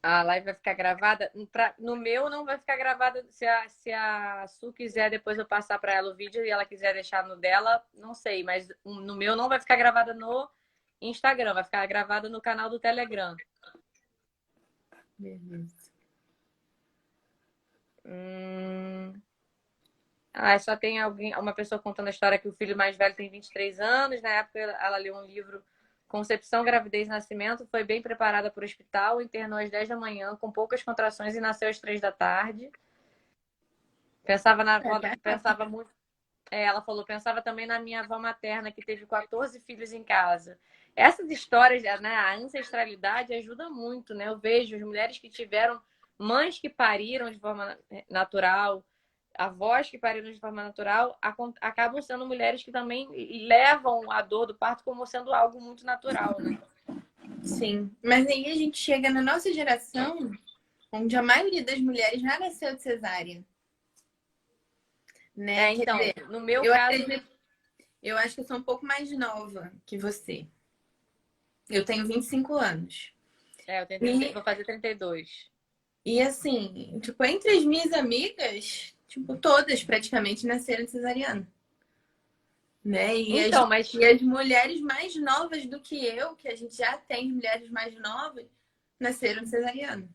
A live vai ficar gravada. No meu não vai ficar gravada. Se a Su quiser depois eu passar para ela o vídeo e ela quiser deixar no dela, não sei. Mas no meu não vai ficar gravada no Instagram, vai ficar gravada no canal do Telegram. Beleza. Só tem uma pessoa contando a história que o filho mais velho tem 23 anos. Na época ela leu um livro Concepção, Gravidez e Nascimento. Foi bem preparada para o hospital, internou às 10 da manhã com poucas contrações e nasceu às 3 da tarde. Pensava muito. Ela falou, pensava também na minha avó materna, que teve 14 filhos em casa. Essas histórias, né, a ancestralidade ajuda muito, né? Eu vejo as mulheres que tiveram mães que pariram de forma natural, avós que pariram de forma natural, acabam sendo mulheres que também levam a dor do parto como sendo algo muito natural, né? Sim, mas aí a gente chega na nossa geração, onde a maioria das mulheres já nasceu de cesárea. né? Quer Então, dizer, no meu eu caso, acredito, eu acho que eu sou um pouco mais nova que você. Eu tenho 25 anos. eu tenho E, vou fazer 32. e assim, tipo, entre as minhas amigas, tipo, todas praticamente nasceram de cesariana, né? Então, mas E as mulheres mais novas do que eu, que a gente já tem mulheres mais novas, nasceram de cesariana.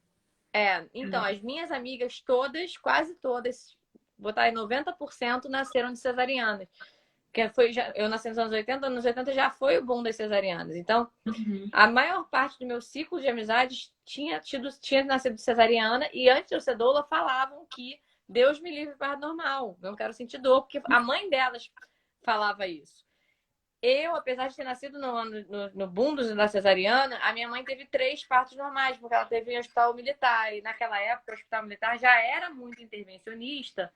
então, as minhas amigas todas, quase todas, botar aí 90% nasceram de cesarianas. Que foi, eu nasci nos anos 80 já foi o boom das cesarianas. Então, Uhum. a maior parte do meu ciclo de amizades tinha nascido de cesariana e antes de eu ser doula falavam que Deus me livre parto normal. Não quero sentir dor, porque a mãe delas falava isso. Eu, apesar de ter nascido no boom da cesariana, a minha mãe teve 3 partos normais, porque ela teve em hospital militar. E naquela época, o hospital militar já era muito intervencionista,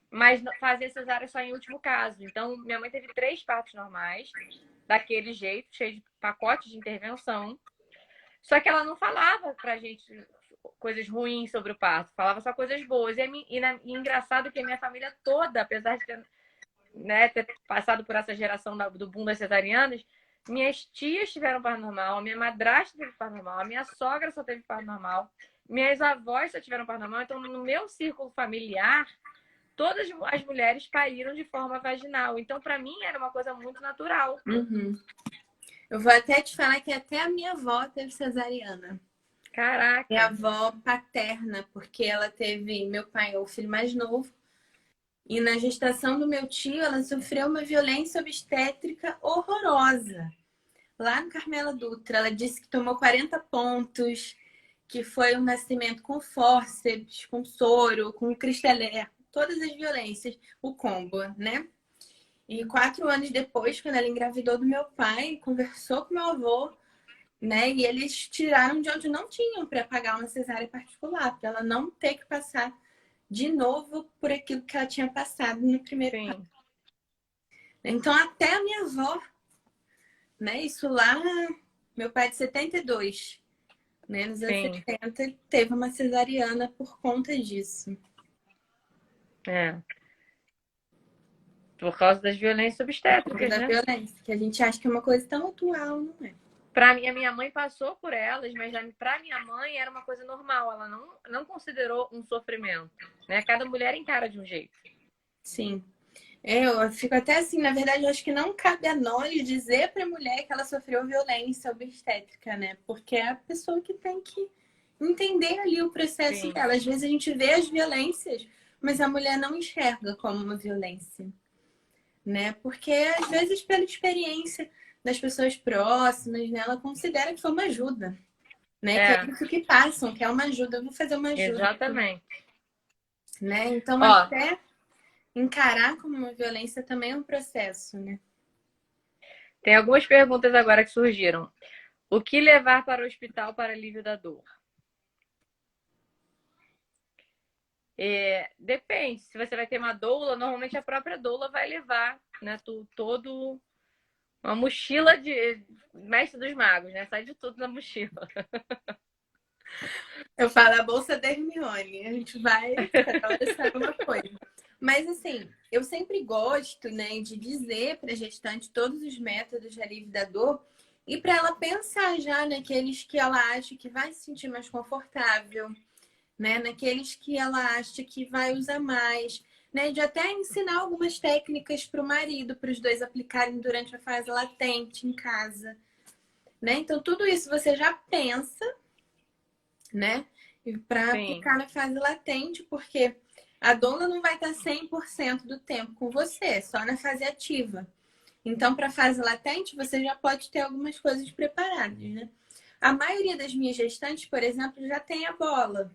mas fazia cesárea só em último caso. Então, minha mãe teve 3 partos normais, daquele jeito, cheio de pacote de intervenção. Só que ela não falava pra gente coisas ruins sobre o parto, falava só coisas boas. E engraçado que a minha família toda, apesar de ter passado por essa geração do boom das cesarianas, minhas tias tiveram parto normal, a minha madrasta teve parto normal, a minha sogra só teve parto normal, minhas avós só tiveram parto normal. Então, no meu círculo familiar, todas as mulheres pariram de forma vaginal. Então, para mim, era uma coisa muito natural. Uhum. Eu vou até te falar que até a minha avó teve cesariana. Caraca! Minha avó paterna, porque ela teve... Meu pai é o filho mais novo. E na gestação do meu tio, ela sofreu uma violência obstétrica horrorosa. Lá no Carmela Dutra, ela disse que tomou 40 pontos, que foi um nascimento com fórceps, com soro, com cristelé, todas as violências, o combo, né? E 4 anos depois, quando ela engravidou do meu pai, conversou com meu avô, né? E eles tiraram de onde não tinham para pagar uma cesárea particular, para ela não ter que passar de novo por aquilo que ela tinha passado no primeiro parto. Então, até a minha avó, né? Isso lá, meu pai é de 72, né? Nos anos 70, ele teve uma cesariana por conta disso. Por causa das violências obstétricas, Da né? violência, que a gente acha que é uma coisa tão atual, não é? Para mim, a minha mãe passou por elas, mas para minha mãe era uma coisa normal. Ela não considerou um sofrimento, né? Cada mulher encara de um jeito. Sim. Eu fico até assim, na verdade, eu acho que não cabe a nós dizer para a mulher que ela sofreu violência obstétrica, né? Porque é a pessoa que tem que entender ali o processo dela. Às vezes a gente vê as violências, mas a mulher não enxerga como uma violência, né? Porque às vezes pela experiência das pessoas próximas, né, ela considera que foi uma ajuda, né? Que é isso que passam, que é uma ajuda. Eu vou fazer uma ajuda. Exatamente. Né? Então, até encarar como uma violência também é um processo, né? Tem algumas perguntas agora que surgiram. O que levar para o hospital para alívio da dor? Depende. Se você vai ter uma doula, normalmente a própria doula vai levar, né? Todo uma mochila de mestre dos magos, né? Sai de tudo na mochila. Eu falo a bolsa da Hermione. A gente vai cada uma coisa. Mas assim, eu sempre gosto, né, de dizer para a gestante todos os métodos de alívio da dor e para ela pensar já naqueles que ela acha que vai se sentir mais confortável, né, naqueles que ela acha que vai usar mais, né, de até ensinar algumas técnicas para o marido, para os dois aplicarem durante a fase latente em casa, né? Então tudo isso você já pensa, né, para aplicar na fase latente, porque a doula não vai estar 100% do tempo com você, só na fase ativa. Então, para a fase latente, você já pode ter algumas coisas preparadas, né? A maioria das minhas gestantes, por exemplo, já tem a bola,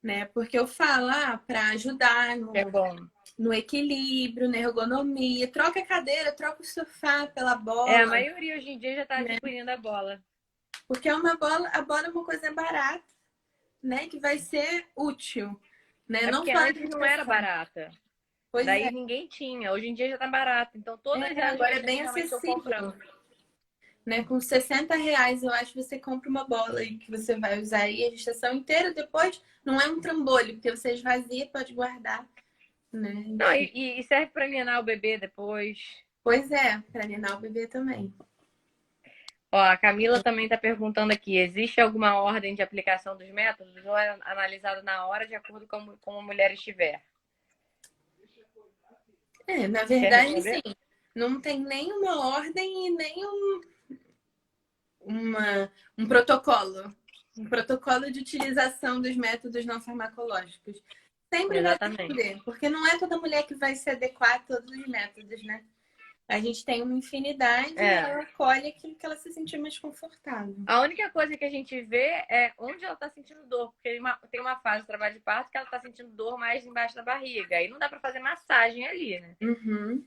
né? Porque eu falo, para ajudar no equilíbrio, na ergonomia, troca a cadeira, troca o sofá pela bola. A maioria hoje em dia já está adquirindo a bola. Porque a bola é uma coisa barata, né? Que vai ser útil. Né? Porque antes não era barata. Daí ninguém tinha. Hoje em dia já tá barato. Então todas as agora é bem acessível. Né? Com R$60, eu acho que você compra uma bola aí que você vai usar aí a gestação inteira. Depois não é um trambolho, porque você esvazia, pode guardar, né? Não, Enfim. e serve para ninar o bebê depois. Pois é, para ninar o bebê também. Ó, a Camila também está perguntando aqui: existe alguma ordem de aplicação dos métodos ou é analisado na hora de acordo com como a mulher estiver? Na Quer verdade, responder? sim. Não tem nenhuma ordem e nem um protocolo. Um protocolo de utilização dos métodos não farmacológicos. Sempre vai Exatamente. depender, porque não é toda mulher que vai se adequar a todos os métodos, né? A gente tem uma infinidade e ela escolhe aquilo que ela se sentir mais confortável. A única coisa que a gente vê é onde ela está sentindo dor, porque tem uma fase do trabalho de parto que ela está sentindo dor mais embaixo da barriga. Aí não dá para fazer massagem ali, né? Uhum.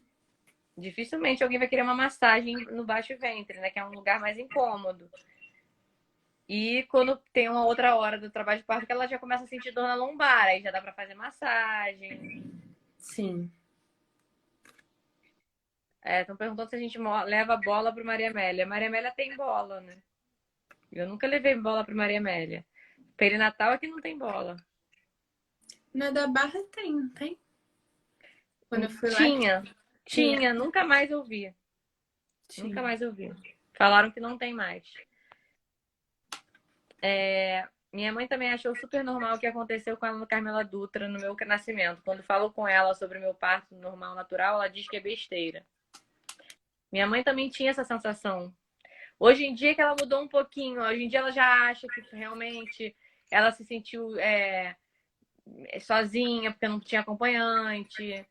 Dificilmente alguém vai querer uma massagem no baixo ventre, né? Que é um lugar mais incômodo. E quando tem uma outra hora do trabalho de parto que ela já começa a sentir dor na lombar, aí já dá para fazer massagem. Sim. Estão perguntando se a gente leva bola para Maria Amélia. Maria Amélia tem bola, né? Eu nunca levei bola para Maria Amélia. Perinatal é que não tem bola. Na da Barra tem, não tem? Quando eu fui lá, Tinha, nunca mais eu vi. Nunca mais eu vi. Falaram que não tem mais. Minha mãe também achou super normal o que aconteceu com ela no Carmela Dutra, no meu nascimento. Quando falo com ela sobre o meu parto normal, natural, ela diz que é besteira. Minha mãe também tinha essa sensação. Hoje em dia que ela mudou um pouquinho. Hoje em dia ela já acha que realmente ela se sentiu sozinha, porque não tinha acompanhante.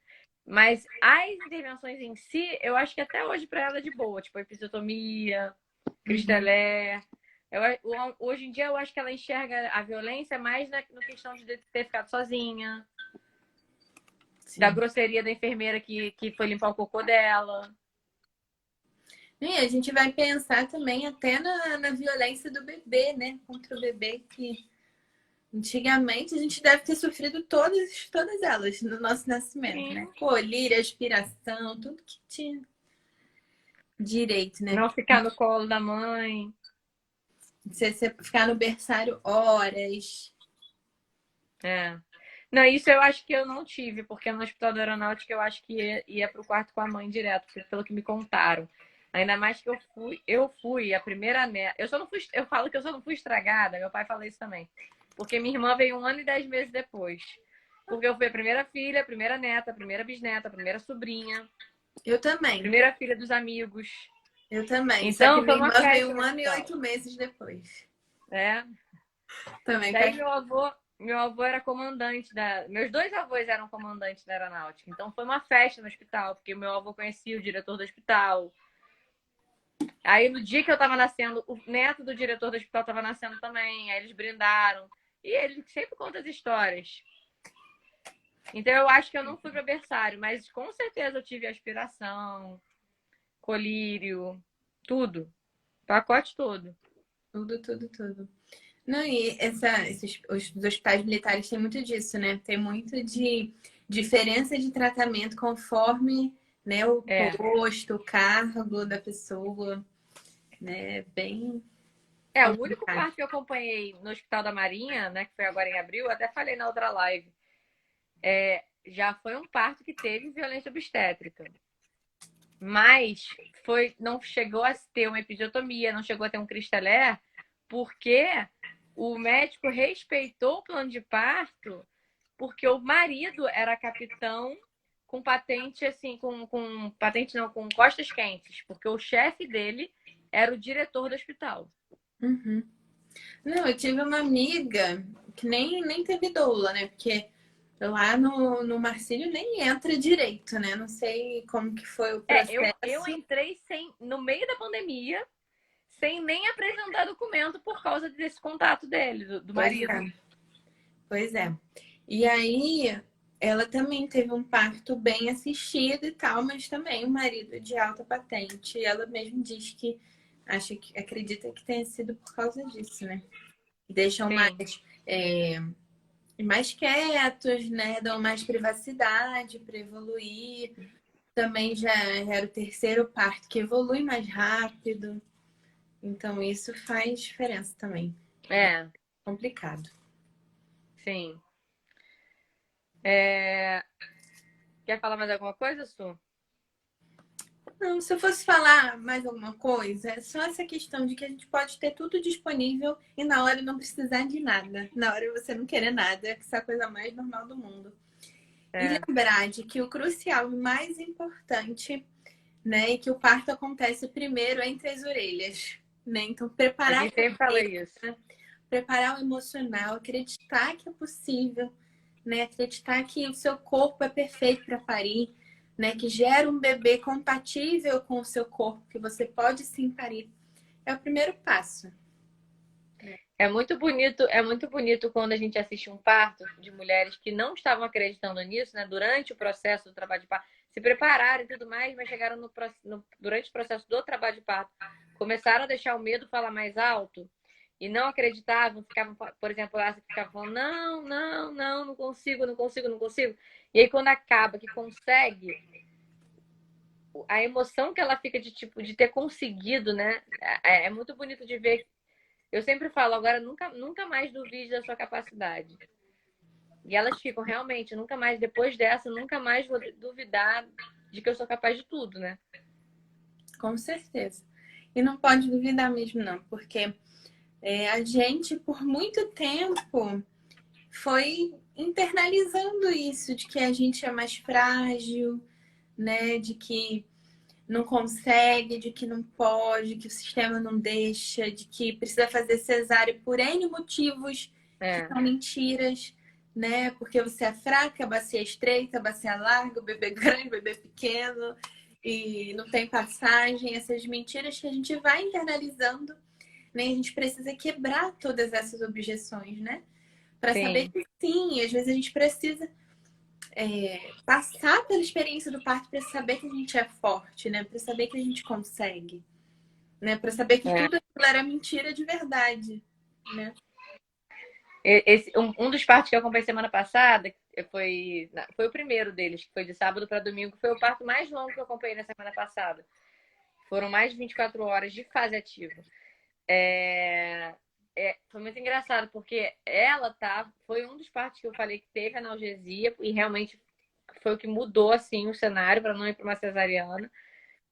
Mas as intervenções em si, eu acho que até hoje para ela é de boa. Tipo, episiotomia, Cristelé. Hoje em dia eu acho que ela enxerga a violência mais na questão de ter ficado sozinha. Sim. Da grosseria da enfermeira que foi limpar o cocô dela. E a gente vai pensar também até na violência do bebê, né? Contra o bebê, que antigamente a gente deve ter sofrido todas elas no nosso nascimento, Sim. né? Colírio, aspiração, tudo que tinha direito, né? Não ficar no colo da mãe. Você ficar no berçário horas. Não, isso eu acho que eu não tive, porque no Hospital da Aeronáutica eu acho que ia pro quarto com a mãe direto, pelo que me contaram. Ainda mais que eu fui a primeira neta. Eu falo que eu só não fui estragada, meu pai fala isso também. Porque minha irmã veio 1 ano e 10 meses depois. Porque eu fui a primeira filha, a primeira neta, a primeira bisneta, a primeira sobrinha. Eu também. A primeira filha dos amigos. Eu também. Então, só que minha irmã veio 1 ano e 8 meses depois. Também. Daí meu avô era comandante Meus 2 avós eram comandantes da aeronáutica. Então foi uma festa no hospital, porque o meu avô conhecia o diretor do hospital. Aí no dia que eu tava nascendo, o neto do diretor do hospital tava nascendo também. Aí eles brindaram. E ele sempre conta as histórias. Então eu acho que eu não fui para berçário, mas com certeza eu tive aspiração, colírio, tudo. Pacote todo. Tudo. Não, e os hospitais militares têm muito disso, né? Tem muito de diferença de tratamento conforme, né, o posto, o cargo da pessoa, né? Bem. O único parto que eu acompanhei no Hospital da Marinha, né, que foi agora em abril, até falei na outra live, já foi um parto que teve violência obstétrica. Mas não chegou a ter uma episiotomia, não chegou a ter um cristalé, porque o médico respeitou o plano de parto, porque o marido era capitão com patente, assim, com patente não, com costas quentes, porque o chefe dele era o diretor do hospital. Uhum. Não, eu tive uma amiga que nem teve doula, né? Porque lá no Marcílio nem entra direito, né? Não sei como que foi o processo. Eu entrei no meio da pandemia, sem nem apresentar documento por causa desse contato dele, do marido. Pois é. E aí, ela também teve um parto bem assistido e tal, mas também o marido de alta patente. E ela mesmo diz que acredita que tenha sido por causa disso, né? Deixam mais quietos, né? Dão mais privacidade para evoluir. Também já era o terceiro parto que evolui mais rápido. Então, isso faz diferença também. Complicado. Sim. Quer falar mais alguma coisa, Su? Não, se eu fosse falar mais alguma coisa, é só essa questão de que a gente pode ter tudo disponível e na hora não precisar de nada. Na hora você não querer nada, que isso é a coisa mais normal do mundo. E lembrar de que o crucial e mais importante, né, e que o parto acontece primeiro entre as orelhas, né? Então, preparar A gente sempre fala isso. preparar o emocional, acreditar que é possível, né? Acreditar que o seu corpo é perfeito para parir, né? Que gera um bebê compatível com o seu corpo, que você pode sim parir. É o primeiro passo. É muito bonito quando a gente assiste um parto de mulheres que não estavam acreditando nisso, né? Durante o processo do trabalho de parto, se prepararam e tudo mais, mas chegaram durante o processo do trabalho de parto, começaram a deixar o medo falar mais alto e não acreditavam, ficavam, por exemplo, elas ficavam falando, não, não, não, não consigo, não consigo, não consigo. E aí quando acaba, que consegue, a emoção que ela fica de tipo de ter conseguido, né? É muito bonito de ver. Eu sempre falo, agora nunca mais duvide da sua capacidade. E elas ficam, realmente, nunca mais, depois dessa, nunca mais vou duvidar de que eu sou capaz de tudo, né? Com certeza. E não pode duvidar mesmo, não, porque a gente, por muito tempo, foi internalizando isso, de que a gente é mais frágil, né? De que não consegue, de que não pode, que o sistema não deixa, de que precisa fazer cesárea por N motivos que são mentiras, né? Porque você é fraca, a bacia é estreita, a bacia é larga, o bebê é grande, o bebê é pequeno e não tem passagem, essas mentiras que a gente vai internalizando, né? A gente precisa quebrar todas essas objeções, né? Para saber que sim, às vezes a gente precisa passar pela experiência do parto para saber que a gente é forte, né? Para saber que a gente consegue, né? Para saber que tudo aquilo era mentira de verdade, né? Um dos partos que eu acompanhei semana passada foi o primeiro deles, que foi de sábado para domingo, foi o parto mais longo que eu acompanhei na semana passada. Foram mais de 24 horas de fase ativa. Foi muito engraçado, porque foi um dos partos que eu falei que teve analgesia, e realmente foi o que mudou assim o cenário para não ir para uma cesariana,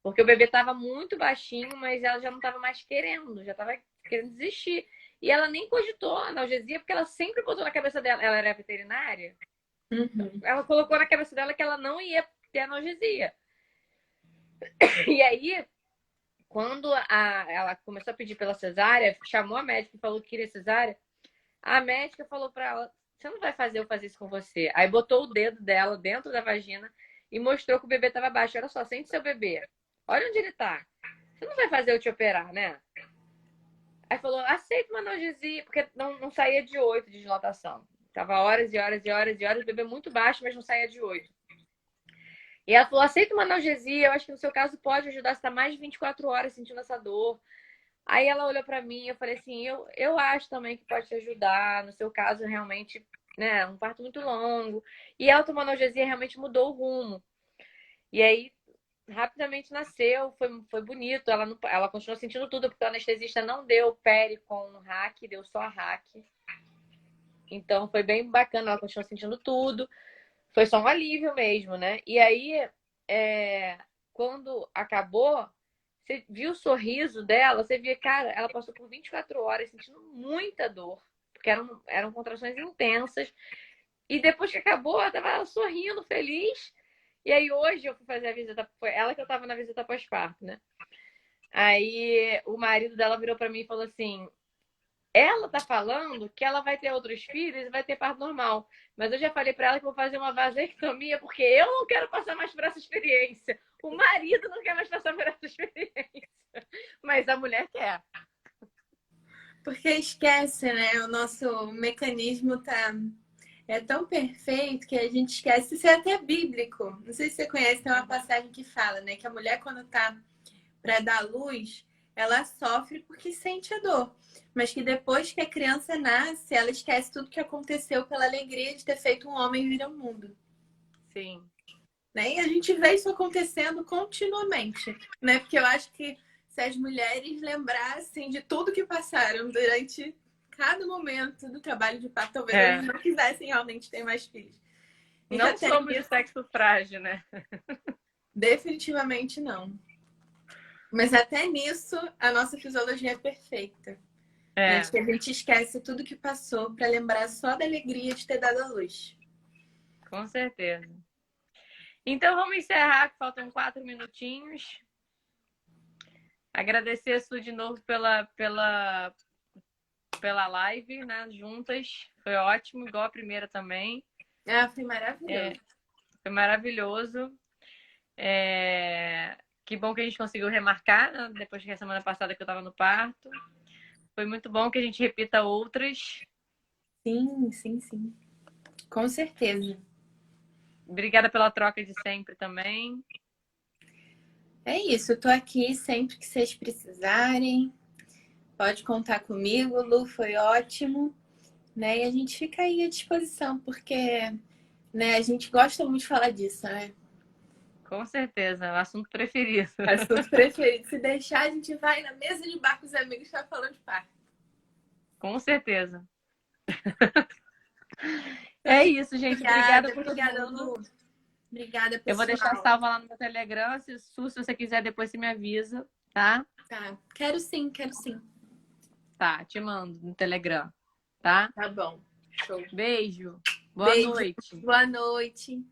porque o bebê estava muito baixinho, mas ela já não estava mais querendo, já estava querendo desistir. E ela nem cogitou a analgesia, porque ela sempre botou na cabeça dela, ela era veterinária, ela colocou na cabeça dela que ela não ia ter analgesia. E aí, quando ela começou a pedir pela cesárea, chamou a médica e falou que queria cesárea, a médica falou para ela, você não vai fazer eu fazer isso com você. Aí botou o dedo dela dentro da vagina e mostrou que o bebê estava baixo. Olha só, sente seu bebê. Olha onde ele tá. Você não vai fazer eu te operar, né? Aí falou, aceita uma analgesia, porque não saía de 8 de dilatação. Tava horas e horas e horas e horas, o bebê muito baixo, mas não saía de 8. E ela falou, aceita uma analgesia, eu acho que no seu caso pode ajudar, você tá mais de 24 horas sentindo essa dor. Aí ela olhou para mim e eu falei assim, eu acho também que pode te ajudar, no seu caso realmente, né, um parto muito longo. E ela tomou analgesia e realmente mudou o rumo. E aí, rapidamente nasceu, foi bonito, ela continuou sentindo tudo, porque o anestesista não deu peri com hack, deu só hack. Então foi bem bacana, ela continuou sentindo tudo. Foi só um alívio mesmo, né? E aí, quando acabou, você viu o sorriso dela, você via, cara, ela passou por 24 horas sentindo muita dor, porque eram contrações intensas. E depois que acabou, ela tava sorrindo, feliz. E aí hoje eu fui fazer a visita, foi ela que eu tava na visita pós-parto, né? Aí o marido dela virou pra mim e falou assim, ela tá falando que ela vai ter outros filhos e vai ter parto normal. Mas eu já falei pra ela que vou fazer uma vasectomia porque eu não quero passar mais por essa experiência. O marido não quer mais passar por essa experiência. Mas a mulher quer. Porque esquece, né? O nosso mecanismo é tão perfeito que a gente esquece. Isso é até bíblico. Não sei se você conhece, tem uma passagem que fala, né? Que a mulher, quando tá para dar luz, ela sofre porque sente a dor. Mas que depois que a criança nasce, ela esquece tudo que aconteceu pela alegria de ter feito um homem vir ao mundo. Sim. Né? E a gente vê isso acontecendo continuamente, né? Porque eu acho que se as mulheres lembrassem de tudo que passaram durante cada momento do trabalho de parto, talvez elas não quisessem realmente ter mais filhos. E Não até somos de nisso, sexo frágil, né? definitivamente não. Mas até nisso, a nossa fisiologia é perfeita. É, Acho que a gente esquece tudo que passou para lembrar só da alegria de ter dado a luz. com certeza. Então vamos encerrar, que faltam 4 minutinhos. Agradecer a Su de novo pela live, né? Juntas. Foi ótimo, igual a primeira também. Ah, foi maravilhoso. Foi maravilhoso. Que bom que a gente conseguiu remarcar, né? Depois que a semana passada que eu estava no parto. Foi muito bom que a gente repita outras. Sim, sim, sim. Com certeza. Obrigada pela troca de sempre também. É isso, eu tô aqui sempre que vocês precisarem. Pode contar comigo, Lu, foi ótimo. Né? E a gente fica aí à disposição, porque né, a gente gosta muito de falar disso, né? Com certeza, é o assunto preferido. Assunto preferido. Se deixar, a gente vai na mesa de bar com os amigos e vai falando de parto. Com certeza. É isso, gente. Obrigada por Obrigada, tudo. Lu. Obrigada, Eu vou pessoal. deixar salva lá no meu Telegram. Se você quiser, depois você me avisa, tá? Tá. Quero sim, quero sim. Tá, te mando no Telegram, tá? Tá bom. Show. Beijo. Boa Beijo. noite. Boa noite.